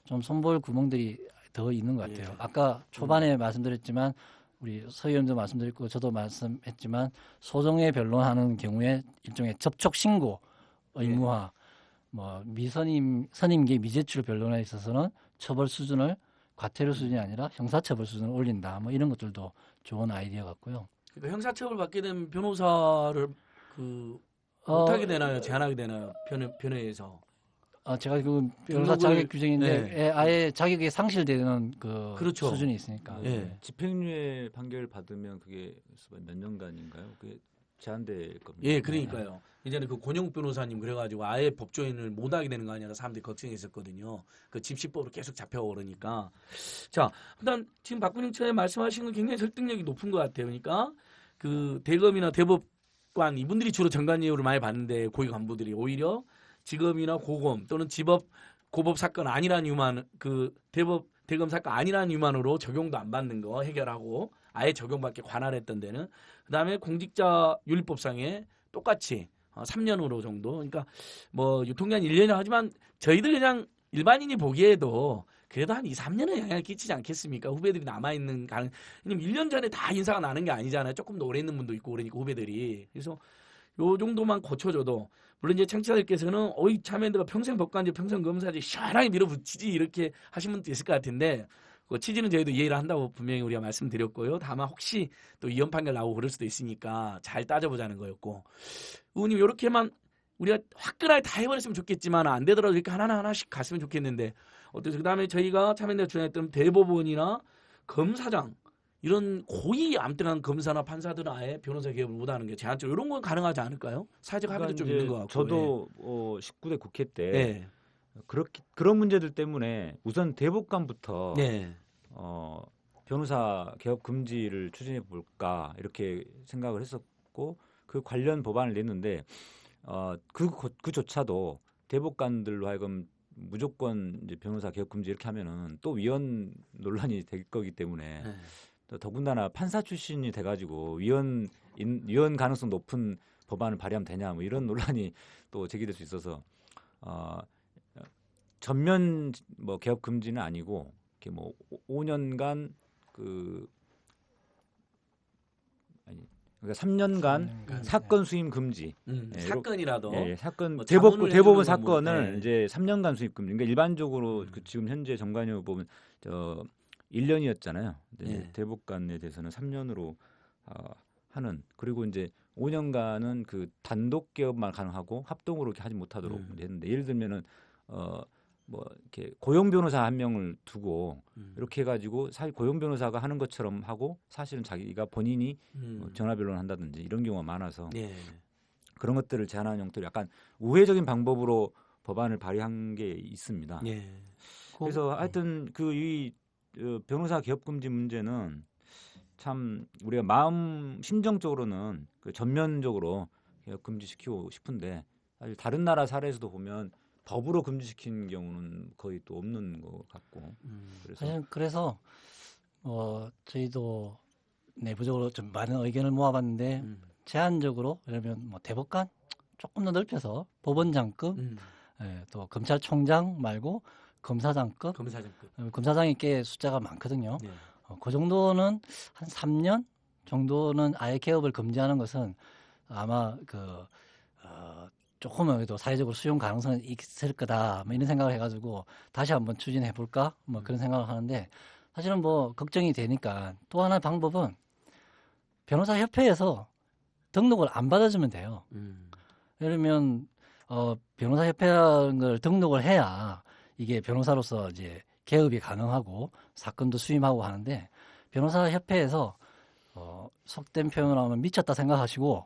S4: 좀 손볼 구멍들이 더 있는 것 같아요.
S1: 예.
S4: 아까 초반에 말씀드렸지만 우리 서 의원도 말씀드렸고 저도 말씀했지만 소정의 변론하는 경우에 일종의 접촉 신고 의무화, 뭐 선임계 미제출 변론에 있어서는 처벌 수준을 과태료 수준이 아니라 형사처벌 수준을 올린다. 뭐 이런 것들도 좋은 아이디어 같고요.
S1: 그러니까 형사처벌 받게 되면 변호사를 못하게 되나요? 제한하게 되나요? 변호에서.
S4: 제가 그 변호사
S1: 등록을-
S4: 자격 규정인데
S1: 네.
S4: 아예 자격이 상실되는
S1: 그렇죠.
S4: 수준이 있으니까.
S1: 예.
S3: 집행유예 판결 받으면 그게 몇 년간인가요? 그게 제한될 겁니다.
S1: 예, 그러니까요. 이제는 그 권영욱 변호사님 그래가지고 아예 법조인을 못하게 되는 거 아니라 사람들이 걱정했었거든요. 그 집시법으로 계속 잡혀오고 그러니까. 자, 일단 지금 박근영 처에 말씀하신 건 굉장히 설득력이 높은 것 같아요. 그러니까 그 대검이나 대법관 이분들이 주로 정관예우를 많이 받는데 고위 간부들이 오히려 지검이나 고검 또는 지법 고법 사건 아니란 이유만 그 대검 사건 아니란 이유만으로 적용도 안 받는 거 해결하고 아예 적용받게 관할했던 데는 그다음에 공직자윤리법상에 똑같이 3년으로 정도. 그러니까 뭐 유통기한 1년이라 하지만 저희들 그냥 일반인이 보기에도 그래도 한 2, 3년은 영향을 끼치지 않겠습니까? 후배들이 남아있는 왜냐면 1년 전에 다 인사가 나는 게 아니잖아요. 조금 더 오래 있는 분도 있고 그러니까 후배들이. 그래서 요 정도만 고쳐줘도 물론 이제 청취자들께서는 어이 참여연대가 평생 법관지 평생 검사지 시원하게 밀어붙이지 이렇게 하신 분도 있을 것 같은데 그 취지는 저희도 이해를 한다고 분명히 우리가 말씀드렸고요. 다만 혹시 또 이혼 판결 나오고 그럴 수도 있으니까 잘 따져보자는 거였고 의원님 이렇게만 우리가 화끈하게 다 해버렸으면 좋겠지만 안 되더라도 이렇게 하나씩 갔으면 좋겠는데 어떠세요? 그다음에 저희가 참여연대가 주장했던 대법원이나 검사장 이런 고위 암튼한 검사나 판사들은 아예 변호사 개업을 못하는 게 제한적으로 이런 건 가능하지 않을까요? 사회적 합의도 좀 있는 것 같고.
S3: 저도 19대 국회 때
S1: 예.
S3: 그런 문제들 때문에 우선 대법관부터
S1: 네.
S3: 변호사 개업 금지를 추진해 볼까 이렇게 생각을 했었고 그 관련 법안을 냈는데 그조차도 대법관들로 하여금 무조건 이제 변호사 개업 금지 이렇게 하면은 또 위헌 논란이 될 거기 때문에
S1: 네.
S3: 또 더군다나 판사 출신이 돼가지고 위헌 가능성 높은 법안을 발의하면 되냐 뭐 이런 논란이 또 제기될 수 있어서 전면 뭐 개업 금지는 아니고 이렇게 뭐 5년간 그러니까 3년간 사건 수임 금지. 예,
S1: 사건이라도
S3: 예, 사건
S1: 뭐 자문을
S3: 대법원
S1: 해주는
S3: 사건을
S1: 건 뭐, 예.
S3: 이제 3년간 수입 금지. 그러니까 일반적으로 지금 현재 정관예우 보면 1년이었잖아요.
S1: 예.
S3: 대법관에 대해서는 3년으로 하는 그리고 이제 5년간은 그 단독 개업만 가능하고 합동으로 이렇게 하지 못하도록 했는데 예를 들면은 뭐 이렇게 고용 변호사 한 명을 두고 이렇게 해가지고 고용 변호사가 하는 것처럼 하고 사실은 자기가 본인이 뭐 전화 변론을 한다든지 이런 경우가 많아서
S1: 예.
S3: 그런 것들을 제한하는 형태로 약간 우회적인 방법으로 법안을 발의한 게 있습니다.
S1: 예.
S3: 그래서 하여튼 이 변호사 개업 금지 문제는 참 우리가 심정적으로는 전면적으로 개업 금지시키고 싶은데 사실 다른 나라 사례에서도 보면 법으로 금지시킨 경우는 거의 또 없는 것 같고
S4: 그래서 저희도 내부적으로 좀 많은 의견을 모아봤는데 제한적으로 예를 들면 뭐 대법관 조금 더 넓혀서 법원장급 또 검찰총장 말고 검사장급 검사장이 꽤 숫자가 많거든요.
S1: 예.
S4: 그 정도는 한 3년 정도는 아예 개업을 금지하는 것은 아마 조금은 그래도 사회적으로 수용 가능성은 있을 거다 뭐 이런 생각을 해가지고 다시 한번 추진해 볼까 뭐 그런 생각을 하는데 사실은 뭐 걱정이 되니까 또 하나 방법은 변호사 협회에서 등록을 안 받아주면 돼요. 예를 들면 변호사 협회라는 걸 등록을 해야 이게 변호사로서 이제 개업이 가능하고 사건도 수임하고 하는데 변호사 협회에서 속된 표현을 하면 미쳤다 생각하시고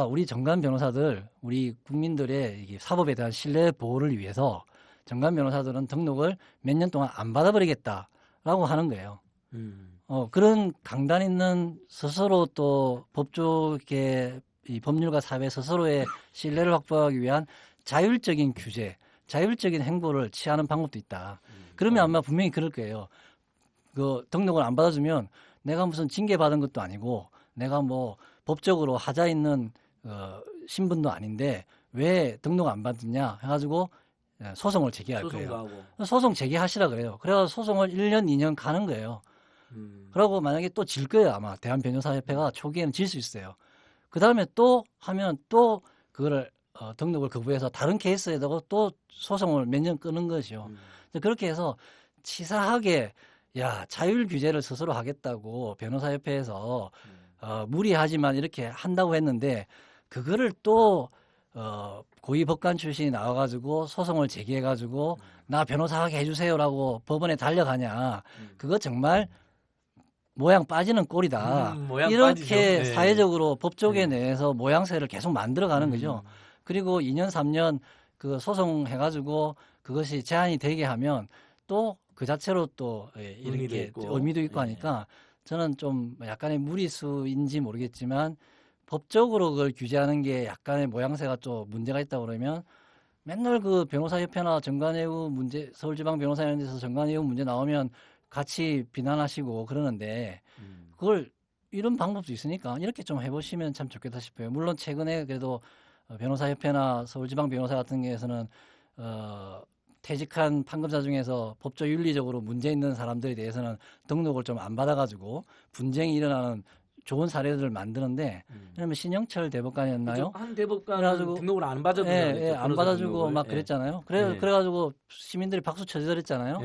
S4: 우리 정관 변호사들, 우리 국민들의 이게 사법에 대한 신뢰 보호를 위해서 정관 변호사들은 등록을 몇 년 동안 안 받아버리겠다라고 하는 거예요. 그런 강단 있는 스스로 또 법조계 이 법률과 사회 스스로의 신뢰를 확보하기 위한 자율적인 규제, 자율적인 행보를 취하는 방법도 있다. 그러면 아마 분명히 그럴 거예요. 등록을 안 받아주면 내가 무슨 징계받은 것도 아니고 내가 뭐 법적으로 하자 있는 신분도 아닌데 왜 등록 안 받느냐 해가지고 소송을 제기할 거예요. 소송 제기하시라 그래요. 그래서 소송을 1년, 2년 가는 거예요. 그러고 만약에 또 질 거예요. 아마 대한변호사협회가 초기에는 질 수 있어요. 그 다음에 또 하면 또 그거를 등록을 거부해서 다른 케이스에다가 또 소송을 몇 년 끄는 거죠. 그렇게 해서 치사하게 자율 규제를 스스로 하겠다고 변호사협회에서 무리하지만 이렇게 한다고 했는데 그거를 또 고위 법관 출신이 나와가지고 소송을 제기해가지고 나 변호사하게 해주세요라고 법원에 달려가냐 그거 정말 모양 빠지는 꼴이다.
S1: 모양
S4: 이렇게
S1: 빠지죠. 네.
S4: 사회적으로 법조계 내에서 모양새를 계속 만들어가는 거죠. 그리고 2년, 3년 그 소송해가지고 그것이 제한이 되게 하면 또 그 자체로 또 이렇게 의미도 있고 하니까 저는 좀 약간의 무리수인지 모르겠지만 법적으로 그걸 규제하는 게 약간의 모양새가 좀 문제가 있다고 그러면 맨날 그 변호사협회나 정관예우 문제, 서울지방변호사연대에서 정관예우 문제 나오면 같이 비난하시고 그러는데 그걸 이런 방법도 있으니까 이렇게 좀 해보시면 참 좋겠다 싶어요. 물론 최근에 그래도 변호사협회나 서울지방변호사 같은 경우에서는 퇴직한 판검사 중에서 법조 윤리적으로 문제 있는 사람들에 대해서는 등록을 좀 안 받아가지고 분쟁이 일어나는 좋은 사례들을 만드는데, 왜냐면 신영철 대법관이었나요?
S1: 한 대법관은 등록을 안 받아주고
S4: 안 받아주고 막 그랬잖아요. 그래가지고 시민들이 박수 쳐주더랬잖아요.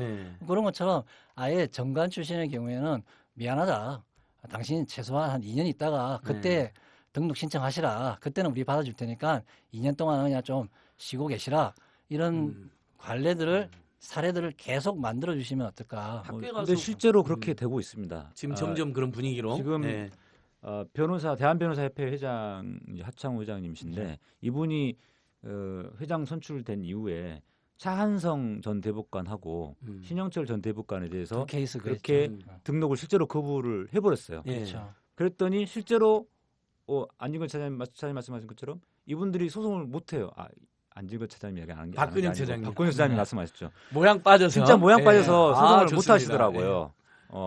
S4: 그런 것처럼 아예 정관 출신의 경우에는 미안하다. 당신 최소한 한 2년 있다가 그때 등록 신청하시라. 그때는 우리 받아줄 테니까 2년 동안은 그냥 좀 쉬고 계시라. 이런 관례들을 사례들을 계속 만들어 주시면 어떨까?
S3: 근데 실제로 그렇게 되고 있습니다.
S1: 지금 점점 그런 분위기로
S3: 지금 대한변호사협회 회장 하창우 회장님이신데 이분이 회장 선출된 이후에 차한성 전 대법관하고 신영철 전 대법관에 대해서
S4: 그 케이스
S3: 그렇게
S4: 그랬죠.
S3: 등록을 실제로 거부를 해버렸어요.
S1: 예.
S4: 그렇죠.
S3: 그랬더니 실제로 안진걸 차장님 말씀하신 것처럼 이분들이 소송을 못 해요. 안진걸 차장님이 얘기 안 한 게
S1: 박근혜
S3: 아니고
S1: 차장님.
S3: 박근혜 차장님
S1: 네.
S3: 말씀하셨죠.
S1: 모양 빠져서
S3: 진짜 모양
S1: 예.
S3: 빠져서 소송을 못
S1: 좋습니다.
S3: 하시더라고요.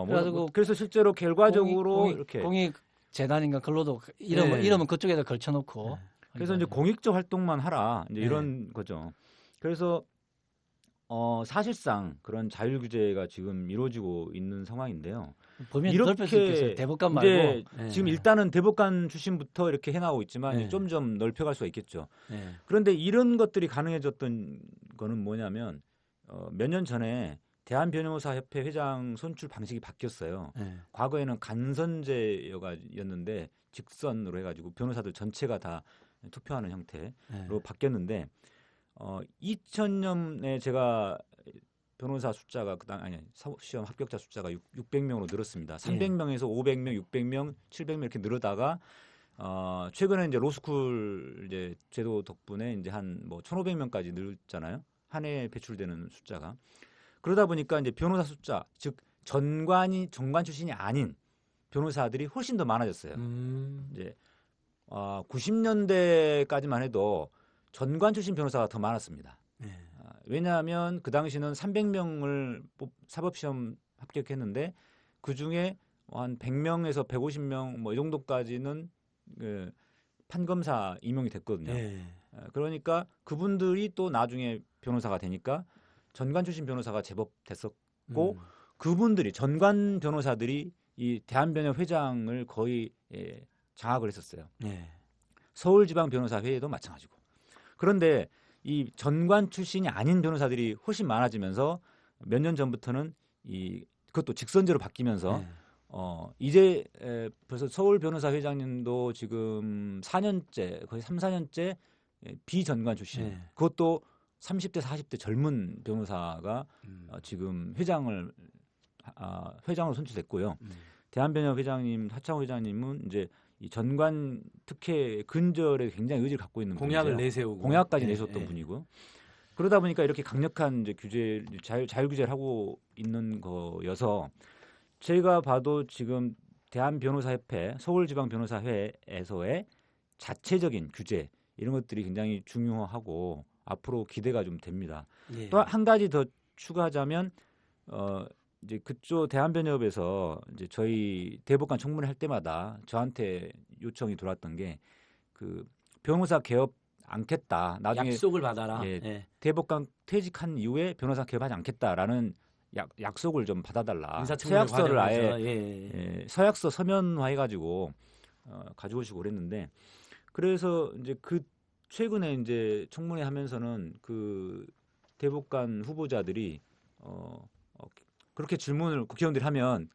S4: 그래가지고
S3: 그래서 실제로 결과적으로 이렇게
S4: 공익 재단인가 글로도
S3: 네.
S4: 이름은 그쪽에다 걸쳐놓고
S3: 그래서 이제 공익적 활동만 하라 이제
S1: 네.
S3: 이런 거죠. 그래서 사실상 그런 자율 규제가 지금 이루어지고 있는 상황인데요.
S4: 보면
S3: 이렇게
S4: 넓힐 수 있겠어요. 대법관 말고
S3: 이제
S1: 네.
S3: 지금 일단은 대법관 출신부터 이렇게 해나오고 있지만
S1: 네.
S3: 점점 넓혀갈 수가 있겠죠.
S1: 예.
S3: 그런데 이런 것들이 가능해졌던 거는 뭐냐면 몇 년 전에 대한변호사협회 회장 선출 방식이 바뀌었어요.
S1: 예. 과거에는
S3: 과거에는 간선제였는데 직선으로 해가지고 변호사들 전체가 다 투표하는 형태로
S1: 예.
S3: 바뀌었는데 2000년에 제가 변호사 숫자가 시험 합격자 숫자가 600명으로 늘었습니다. 300명에서 500명, 600명, 700명 이렇게 늘어다가 최근에 이제 로스쿨 이제 제도 덕분에 이제 한 뭐 1,500명까지 늘었잖아요. 한 해에 배출되는 숫자가. 그러다 보니까 이제 변호사 숫자, 즉 정관 출신이 아닌 변호사들이 훨씬 더 많아졌어요. 이제 90년대까지만 해도 전관 출신 변호사가 더 많았습니다.
S1: 예.
S3: 왜냐하면 그 당시는 300명을 사법시험 합격했는데 그 중에 한 100명에서 150명 뭐 이 정도까지는 그 판검사 임용이 됐거든요.
S1: 예.
S3: 그러니까 그분들이 또 나중에 변호사가 되니까 전관 출신 변호사가 제법 됐었고 그분들이 전관 변호사들이 이 대한변협 회장을 거의 장악을 했었어요.
S1: 예.
S3: 서울지방변호사회에도 마찬가지고. 그런데 이 전관 출신이 아닌 변호사들이 훨씬 많아지면서 몇 년 전부터는 그것도 직선제로 바뀌면서
S1: 예.
S3: 이제 벌써 서울 변호사 회장님도 지금 4년째 거의 3, 4년째 비전관 출신.
S1: 예.
S3: 그것도 30대, 40대 젊은 변호사가 지금 회장으로 선출됐고요. 대한변협 회장님, 하창호 회장님은 이제 이 전관 특혜 근절에 굉장히 의지를 갖고 있는
S1: 공약을
S3: 분이세요.
S1: 내세우고
S3: 공약까지
S1: 예,
S3: 내셨던
S1: 예.
S3: 분이고 그러다 보니까 이렇게 강력한 이제 규제 자율 규제를 하고 있는 거여서 제가 봐도 지금 대한변호사협회 서울지방변호사회에서의 자체적인 규제 이런 것들이 굉장히 중요하고 앞으로 기대가 좀 됩니다.
S1: 예.
S3: 또 한 가지 더 추가하자면 이제 그쪽 대한변협에서 이제 저희 대법관 청문회 할 때마다 저한테 요청이 들어왔던 게 그 변호사 개업 않겠다. 나중에
S1: 약속을 받아라.
S3: 예.
S1: 예.
S3: 대법관 퇴직한 이후에 변호사 개업하지 않겠다라는 약속을 좀 받아달라.
S1: 인사청문회
S3: 서약서를 아예
S1: 과정에서, 예.
S3: 서약서 서면화해가지고 가져오시고 그랬는데 그래서 이제 최근에 이제 청문회 하면서는 그 대법관 후보자들이 그렇게 질문을 국회의원들이 하면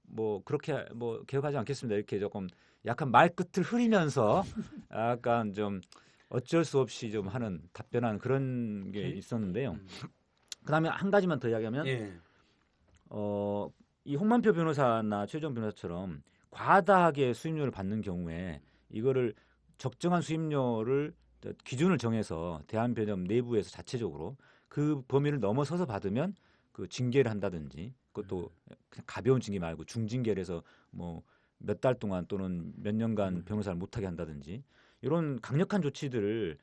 S3: 뭐 그렇게 뭐 개혁하지 않겠습니다 이렇게 조금 약간 말끝을 흐리면서 약간 좀 어쩔 수 없이 좀 하는 답변하는 그런 게 있었는데요. 그다음에 한 가지만 더 이야기하면
S1: 예.
S3: 이 홍만표 변호사나 최종 변호사처럼 과다하게 수임료를 받는 경우에 이거를 적정한 수임료를 기준을 정해서 대한변협 내부에서 자체적으로 그 범위를 넘어서서 받으면 그 징계를 한다든지 그것도 그냥 가벼운 징계 말고 중징계를 해서 뭐 몇 달 동안 또는 몇 년간 변호사를 못하게 한다든지 이런 강력한 조치들을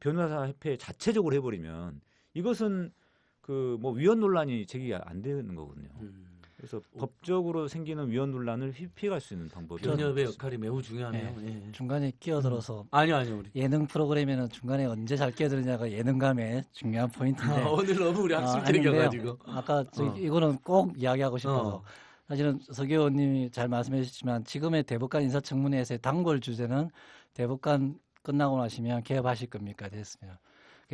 S3: 변호사협회 자체적으로 해버리면 이것은 그 뭐 위헌 논란이 제기가 안 되는 거거든요. 그래서 법적으로 생기는 위헌 논란을 피해갈 수 있는 방법이
S1: 변협의 역할이 매우 중요하네요. 예.
S4: 중간에 끼어들어서
S1: 아니요, 우리.
S4: 예능 프로그램에는 중간에 언제 잘 끼어드느냐가 예능감의 중요한 포인트인데
S1: 오늘 너무 우리 학습들이
S4: 아닌데요.
S1: 겨가지고.
S4: 아까 이거는 꼭 이야기하고 싶어서 사실은 서 의원님이 잘 말씀해 주셨지만 지금의 대법관 인사청문회에서의 단골 주제는 대법관 끝나고 나시면 개업하실 겁니까 됐으면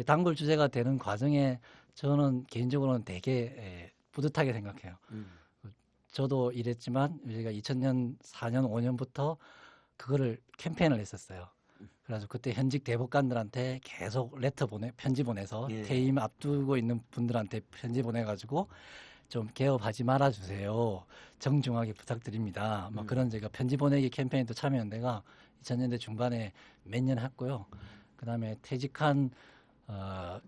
S4: 단골 주제가 되는 과정에 저는 개인적으로는 되게 뿌듯하게 생각해요. 저도 이랬지만 우리가 2000년 4년 5년부터 그거를 캠페인을 했었어요. 그래서 그때 현직 대법관들한테 계속 편지 보내서
S1: 예.
S4: 퇴임 앞두고 있는 분들한테 편지 보내가지고 좀 개업하지 말아주세요. 정중하게 부탁드립니다. 막 그런 제가 편지 보내기 캠페인도 참여한 데가 2000년대 중반에 몇 년 했고요. 그다음에 퇴직한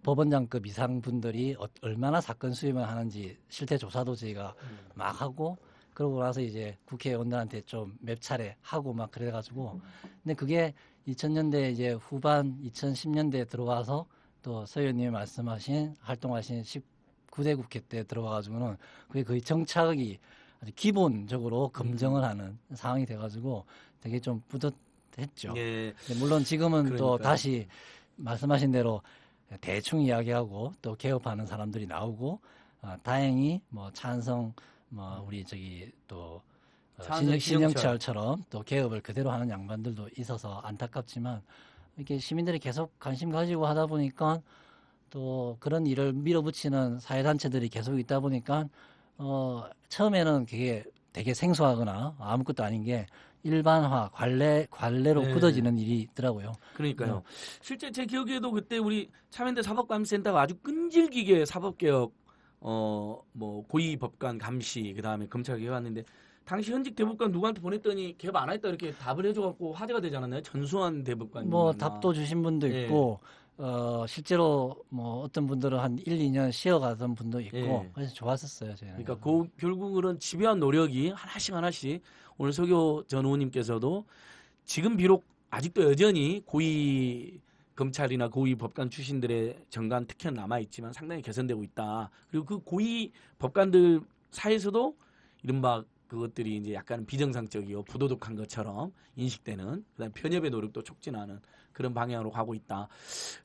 S4: 법원장급 이상 분들이 얼마나 사건 수임을 하는지 실태 조사도 저희가 막 하고 그러고 나서 이제 국회의원들한테 좀 몇 차례 하고 막 그래가지고 근데 그게 2000년대 이제 후반 2010년대에 들어와서 또 서 의원님이 말씀하신 활동하신 19대 국회 때 들어와가지고는 그게 거의 정착이 아주 기본적으로 검증을 하는 상황이 돼가지고 되게 좀 뿌듯했죠.
S1: 예.
S4: 근데 물론 지금은 또
S1: 그러니까요.
S4: 다시 말씀하신 대로 대충 이야기하고 또 개업하는 사람들이 나오고 다행히 뭐 찬성 뭐 우리 저기 또
S1: 찬성
S4: 신영철처럼 또 개업을 그대로 하는 양반들도 있어서 안타깝지만 이렇게 시민들이 계속 관심 가지고 하다 보니까 또 그런 일을 밀어붙이는 사회단체들이 계속 있다 보니까 처음에는 그게 되게 생소하거나 아무것도 아닌 게 일반화 관례로
S1: 네.
S4: 굳어지는 일이 있더라고요.
S1: 그러니까요. 실제 제 기억에도 그때 우리 참여연대 사법감시센터가 아주 끈질기게 사법개혁 뭐 고위 법관 감시 그다음에 검찰 개혁했는데 당시 현직 대법관 누구한테 보냈더니 개업 안 했다 이렇게 답을 해줘갖고 화제가 되지 않았나요? 전수환 대법관.
S4: 뭐 답도 주신 분도
S1: 예.
S4: 있고 실제로 뭐 어떤 분들은 한 1, 2년 쉬어가던 분도 있고
S1: 예.
S4: 그래서 좋았었어요. 저희는.
S1: 그러니까 결국은 집요한 노력이 하나씩 오늘 서교 전 의원님께서도 지금 비록 아직도 여전히 고위 검찰이나 고위 법관 출신들의 정관 특혜는 남아있지만 상당히 개선되고 있다. 그리고 그 고위 법관들 사이에서도 이른바 그것들이 이제 약간 비정상적이고 부도덕한 것처럼 인식되는 그다음에 편협의 노력도 촉진하는 그런 방향으로 가고 있다.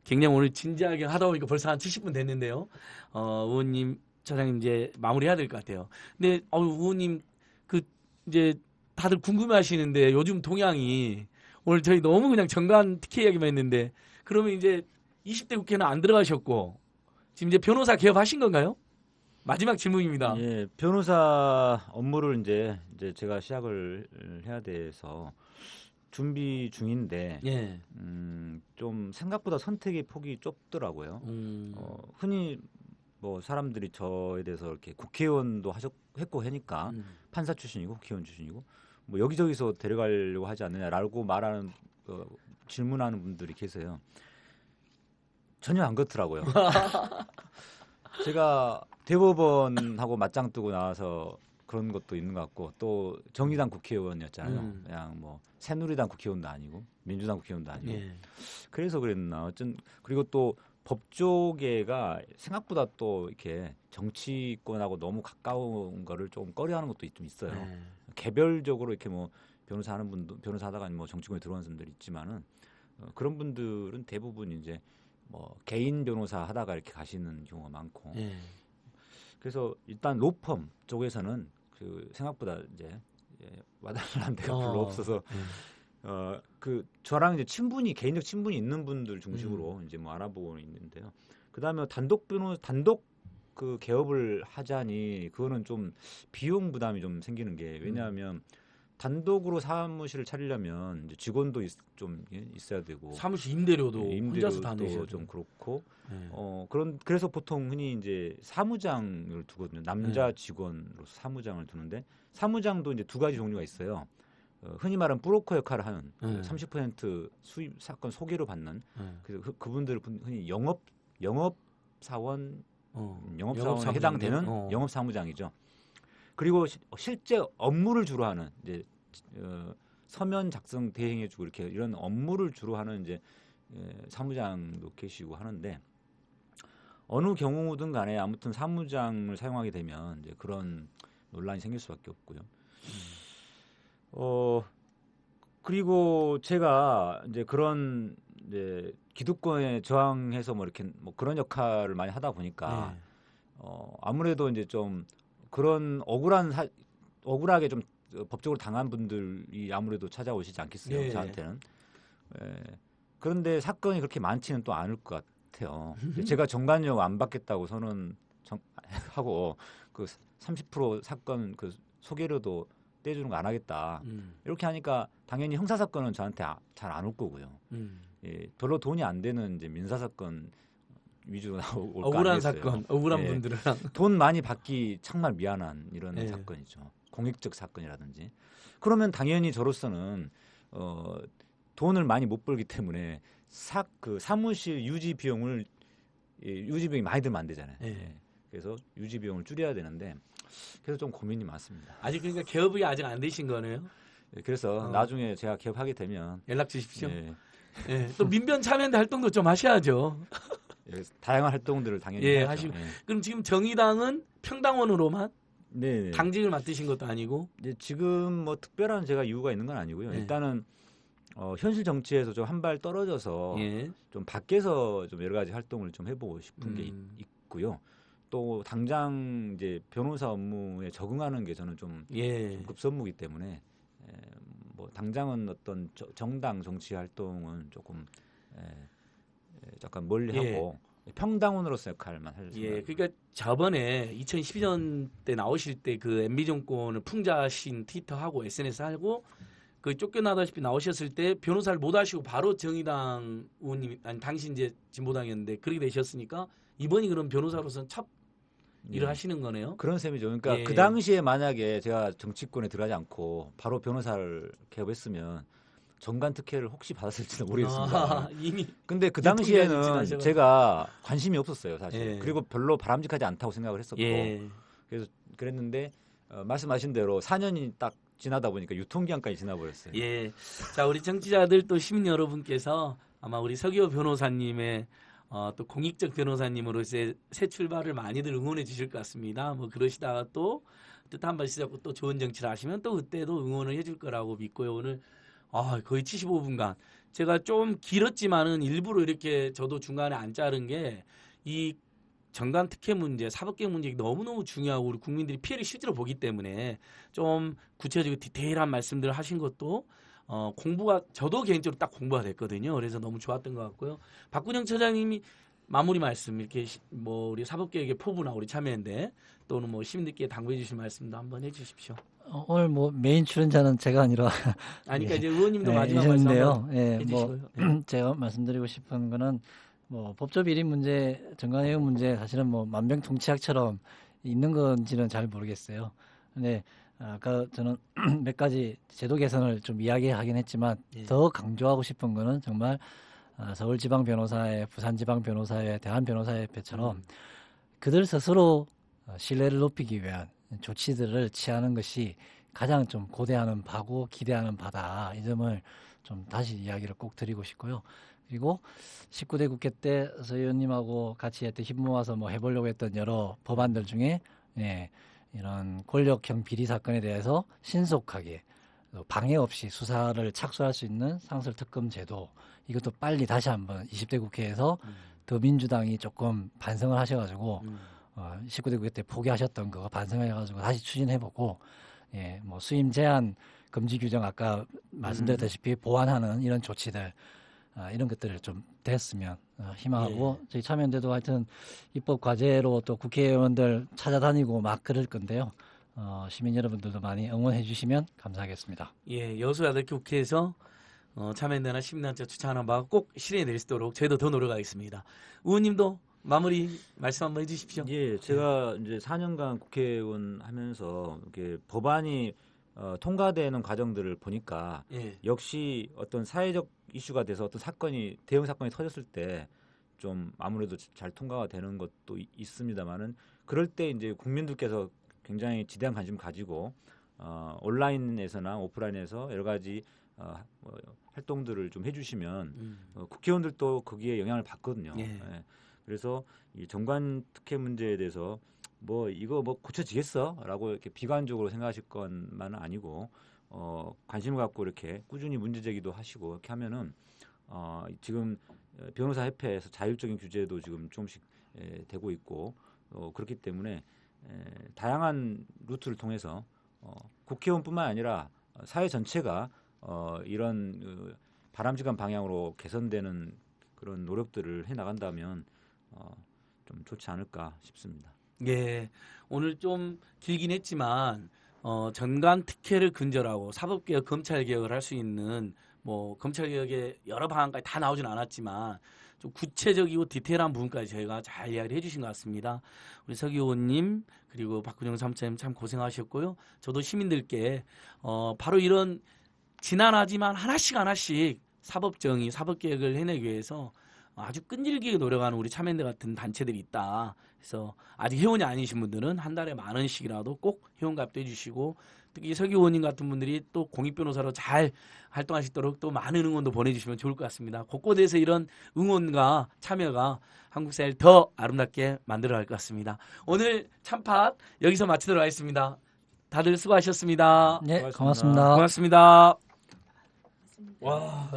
S1: 굉장히 오늘 진지하게 하다 보니까 벌써 한 70분 됐는데요. 의원님, 차장님 이제 마무리해야 될 것 같아요. 근데 의원님 그 이제 다들 궁금해하시는데 요즘 동향이 오늘 저희 너무 그냥 정관 특혜 이야기만 했는데 그러면 이제 20대 국회는 안 들어가셨고 지금 이제 변호사 개업하신 건가요? 마지막 질문입니다.
S3: 예, 변호사 업무를 이제 제가 시작을 해야 돼서 준비 중인데
S1: 예.
S3: 좀 생각보다 선택의 폭이 좁더라고요. 흔히 뭐 사람들이 저에 대해서 이렇게 국회의원도 했고 하니까 판사 출신이고 국회의원 출신이고 뭐 여기저기서 데려가려고 하지 않느냐라고 말하는 질문하는 분들이 계세요. 전혀 안 그렇더라고요. 제가 대법원하고 맞짱 뜨고 나와서 그런 것도 있는 것 같고 또 정의당 국회의원이었잖아요. 그냥 뭐 새누리당 국회의원도 아니고 민주당 국회의원도 아니고
S1: 예.
S3: 그래서 그랬나. 그리고 또 법조계가 생각보다 또 이렇게 정치권하고 너무 가까운 거를 좀 꺼려하는 것도 좀 있어요.
S1: 예.
S3: 개별적으로 이렇게 뭐 변호사 하는 분도 변호사하다가 뭐 정치권에 들어오는 분들이 있지만은 그런 분들은 대부분 이제 뭐 개인 변호사 하다가 이렇게 가시는 경우가 많고
S1: 예.
S3: 그래서 일단 로펌 쪽에서는 그 생각보다 이제 와달라는 데가 별로 없어서 그 저랑 이제 개인적 친분이 있는 분들 중심으로 이제 뭐 알아보고 있는데요. 그다음에 단독 그 개업을 하자니 그거는 좀 비용 부담이 좀 생기는 게 왜냐하면 단독으로 사무실을 차리려면 이제 직원도 좀 있어야 되고
S1: 사무실 임대료도 혼자서 다
S3: 임대료도
S1: 내셔야
S3: 좀 그렇고
S1: 예.
S3: 그래서 보통 흔히 이제 사무장을 두거든요. 남자 직원으로서 사무장을 두는데 사무장도 이제 두 가지 종류가 있어요. 흔히 말하는 브로커 역할을 하는 30% 수입 사건 소개로 받는 그래서 그분들 흔히 영업사원에 해당되는 영업사무장이죠. 그리고 실제 업무를 주로 하는 이제 서면 작성 대행해주고 이렇게 이런 업무를 주로 하는 이제 사무장도 계시고 하는데 어느 경우든 간에 아무튼 사무장을 사용하게 되면 이제 그런 논란이 생길 수밖에 없고요. 그리고 제가 이제 그런 이제 기득권에 저항해서 뭐 이렇게 뭐 그런 역할을 많이 하다 보니까 아무래도 이제 좀 그런 억울하게 좀 법적으로 당한 분들이 아무래도 찾아오시지 않겠어요.
S1: 예.
S3: 저한테는. 그런데 사건이 그렇게 많지는 또 않을 것 같아요. 제가 정관용 안 받겠다고 하고 그 30% 사건 그 소개료도 떼주는 거 안 하겠다. 이렇게 하니까 당연히 형사 사건은 저한테 잘 안 올 거고요. 별로 돈이 안 되는 이제 민사 사건 위주로 나올 거
S1: 억울한
S3: 아니겠어요.
S1: 사건, 억울한 분들은
S3: 돈 많이 받기 정말 미안한 이런 사건이죠. 공익적 사건이라든지. 그러면 당연히 저로서는 돈을 많이 못 벌기 때문에 그 사무실 유지 비용을 이 유지 비용이 많이 들면 안 되잖아요.
S1: 예.
S3: 예. 그래서 유지 비용을 줄여야 되는데 그래서 좀 고민이 많습니다.
S1: 아직 그러니까 개업이 아직 안 되신 거네요.
S3: 예, 그래서 나중에 제가 개업하게 되면
S1: 연락 주십시오.
S3: 예,
S1: 예. 또 민변 참여연대 활동도 좀 하셔야죠.
S3: 예, 다양한 활동들을 당연히
S1: 예,
S3: 해야죠.
S1: 하시고.
S3: 예.
S1: 그럼 지금 정의당은 평당원으로만
S3: 네, 네.
S1: 당직을 맡으신 것도 아니고.
S3: 이제 지금 뭐 특별한 제가 이유가 있는 건 아니고요.
S1: 예.
S3: 일단은 현실 정치에서 좀 한 발 떨어져서
S1: 예.
S3: 좀 밖에서 좀 여러 가지 활동을 좀 해보고 싶은 게
S1: 음.
S3: 있고요. 또 당장 이제 변호사 업무에 적응하는 게 저는 좀
S1: 예.
S3: 급선무기 때문에 뭐 당장은 어떤 정당 정치 활동은 조금 약간 멀리
S1: 예.
S3: 하고 평당원으로서 역할만 할
S1: 예.
S3: 생각입니다.
S1: 그러니까 저번에 2012년 때 나오실 때 그 MB 정권을 풍자신 트위터하고 SNS 하고 그 쫓겨나다시피 나오셨을 때 변호사를 못 하시고 바로 정의당 의원님 아니 당시 이제 진보당이었는데 그렇게 되셨으니까 이번이 그럼 변호사로서는 첫 일을
S3: 예.
S1: 하시는 거네요.
S3: 그런 셈이죠. 그러니까
S1: 예.
S3: 그 당시에 만약에 제가 정치권에 들어가지 않고 바로 변호사를 개업했으면 정관 특혜를 혹시 받았을지도 모르겠습니다.
S1: 아, 이미
S3: 근데 그
S1: 유통기한이
S3: 당시에는
S1: 지나셔가지고.
S3: 제가 관심이 없었어요, 사실.
S1: 예.
S3: 그리고 별로 바람직하지 않다고 생각을 했었고.
S1: 예.
S3: 그래서 그랬는데 말씀하신 대로 4년이 딱 지나다 보니까 유통기한까지 지나버렸어요.
S1: 예. 자, 우리 정치자들 또 시민 여러분께서 아마 우리 서기호 변호사님의 또 공익적 변호사님으로서의 새 출발을 많이들 응원해 주실 것 같습니다. 뭐 그러시다가 또 뜻한 바시 잡고 또 좋은 정치를 하시면 또 그때도 응원을 해줄 거라고 믿고요. 오늘 거의 75분간 제가 좀 길었지만은 일부러 이렇게 저도 중간에 안 자른 게 이 정관 특혜 문제, 사법개혁 문제 너무너무 중요하고 우리 국민들이 피해를 실제로 보기 때문에 좀 구체적이고 디테일한 말씀들을 하신 것도 공부가 저도 개인적으로 딱 공부가 됐거든요. 그래서 너무 좋았던 것 같고요. 박근영 처장님이 마무리 말씀 이렇게 뭐 우리 사법개혁의 포부나 우리 참여연대 또는 뭐 시민들께 당부해 주실 말씀도 한번 해주십시오.
S4: 오늘 뭐 메인 출연자는 제가 아니라
S1: 아니 그러니까 이제 의원님도
S4: 네,
S1: 마지막 말씀
S4: 이셨는데요.
S1: 한번
S4: 예,
S1: 해주시고요.
S4: 뭐 제가 말씀드리고 싶은 거는 뭐 법조 비리 문제, 정관예우 문제 사실은 뭐 만병통치약처럼 있는 건지는 잘 모르겠어요. 근데 아까 저는 몇 가지 제도 개선을 좀 이야기하긴 했지만
S1: 예.
S4: 더 강조하고 싶은 거는 정말 서울지방변호사회, 부산지방변호사회, 대한변호사협회처럼 그들 스스로 신뢰를 높이기 위한 조치들을 취하는 것이 가장 좀 고대하는 바고 기대하는 바다. 이 점을 좀 다시 이야기를 꼭 드리고 싶고요. 그리고 19대 국회 때 서 의원님하고 같이 했던 힘 모아서 뭐 해보려고 했던 여러 법안들 중에 이런 권력형 비리 사건에 대해서 신속하게 방해 없이 수사를 착수할 수 있는 상설특검 제도 이것도 빨리 다시 한번 20대 국회에서 더민주당이 조금 반성을 하셔가지고 19대 국회 때 포기하셨던 거 반성해가지고 다시 추진해보고 뭐 수임 제한 금지 규정 아까 말씀드렸다시피 보완하는 이런 조치들 이런 것들을 좀 됐으면 희망하고 저희 참여연대도 하여튼 입법 과제로 또 국회의원들 찾아다니고 막 그럴 건데요. 시민 여러분들도 많이 응원해 주시면 감사하겠습니다.
S1: 예, 여수 8개 국회에서 참여연대나 시민단체 추천하는 바가 꼭 실현될 수 있도록 저희도 더 노력하겠습니다. 의원님도 마무리 말씀 한번 해주십시오.
S3: 예, 제가 이제 4년간 국회의원 하면서 이렇게 법안이 통과되는 과정들을 보니까
S1: 예.
S3: 역시 어떤 사회적 이슈가 돼서 어떤 사건이 대형 사건이 터졌을 때 좀 아무래도 잘 통과가 되는 것도 있습니다만은 그럴 때 이제 국민들께서 굉장히 지대한 관심을 가지고 온라인에서나 오프라인에서 여러 가지 활동들을 좀 해주시면 국회의원들도 거기에 영향을 받거든요.
S1: 예.
S3: 예. 그래서 이 정관 특혜 문제에 대해서 뭐 이거 뭐 고쳐지겠어라고 이렇게 비관적으로 생각하실 것만은 아니고 관심을 갖고 이렇게 꾸준히 문제 제기도 하시고 이렇게 하면은 지금 변호사 협회에서 자율적인 규제도 지금 조금씩 되고 있고 그렇기 때문에 다양한 루트를 통해서 국회의원뿐만 아니라 사회 전체가 이런 바람직한 방향으로 개선되는 그런 노력들을 해 나간다면 좀 좋지 않을까 싶습니다.
S1: 예, 오늘 좀 길긴 했지만 전관 특혜를 근절하고 사법개혁, 검찰개혁을 할 수 있는 뭐 검찰개혁의 여러 방안까지 다 나오진 않았지만 좀 구체적이고 디테일한 부분까지 저희가 잘 이야기를 해주신 것 같습니다. 우리 서기 의원님 그리고 박근영 사무처님 참 고생하셨고요. 저도 시민들께 바로 이런 지난하지만 하나씩 사법정의, 사법개혁을 해내기 위해서 아주 끈질기게 노력하는 우리 참여연대 같은 단체들이 있다. 그래서 아직 회원이 아니신 분들은 한 달에 10,000원씩이라도 꼭 회원가입도 해주시고 특히 서기 의원님 같은 분들이 또 공익변호사로 잘 활동할 수 있도록 또 많은 응원도 보내주시면 좋을 것 같습니다. 곳곳에서 이런 응원과 참여가 한국 사회를 더 아름답게 만들어갈 것 같습니다. 오늘 참팟 여기서 마치도록 하겠습니다. 다들 수고하셨습니다.
S4: 네,
S3: 고맙습니다.
S4: 고맙습니다.
S1: 고맙습니다. 와,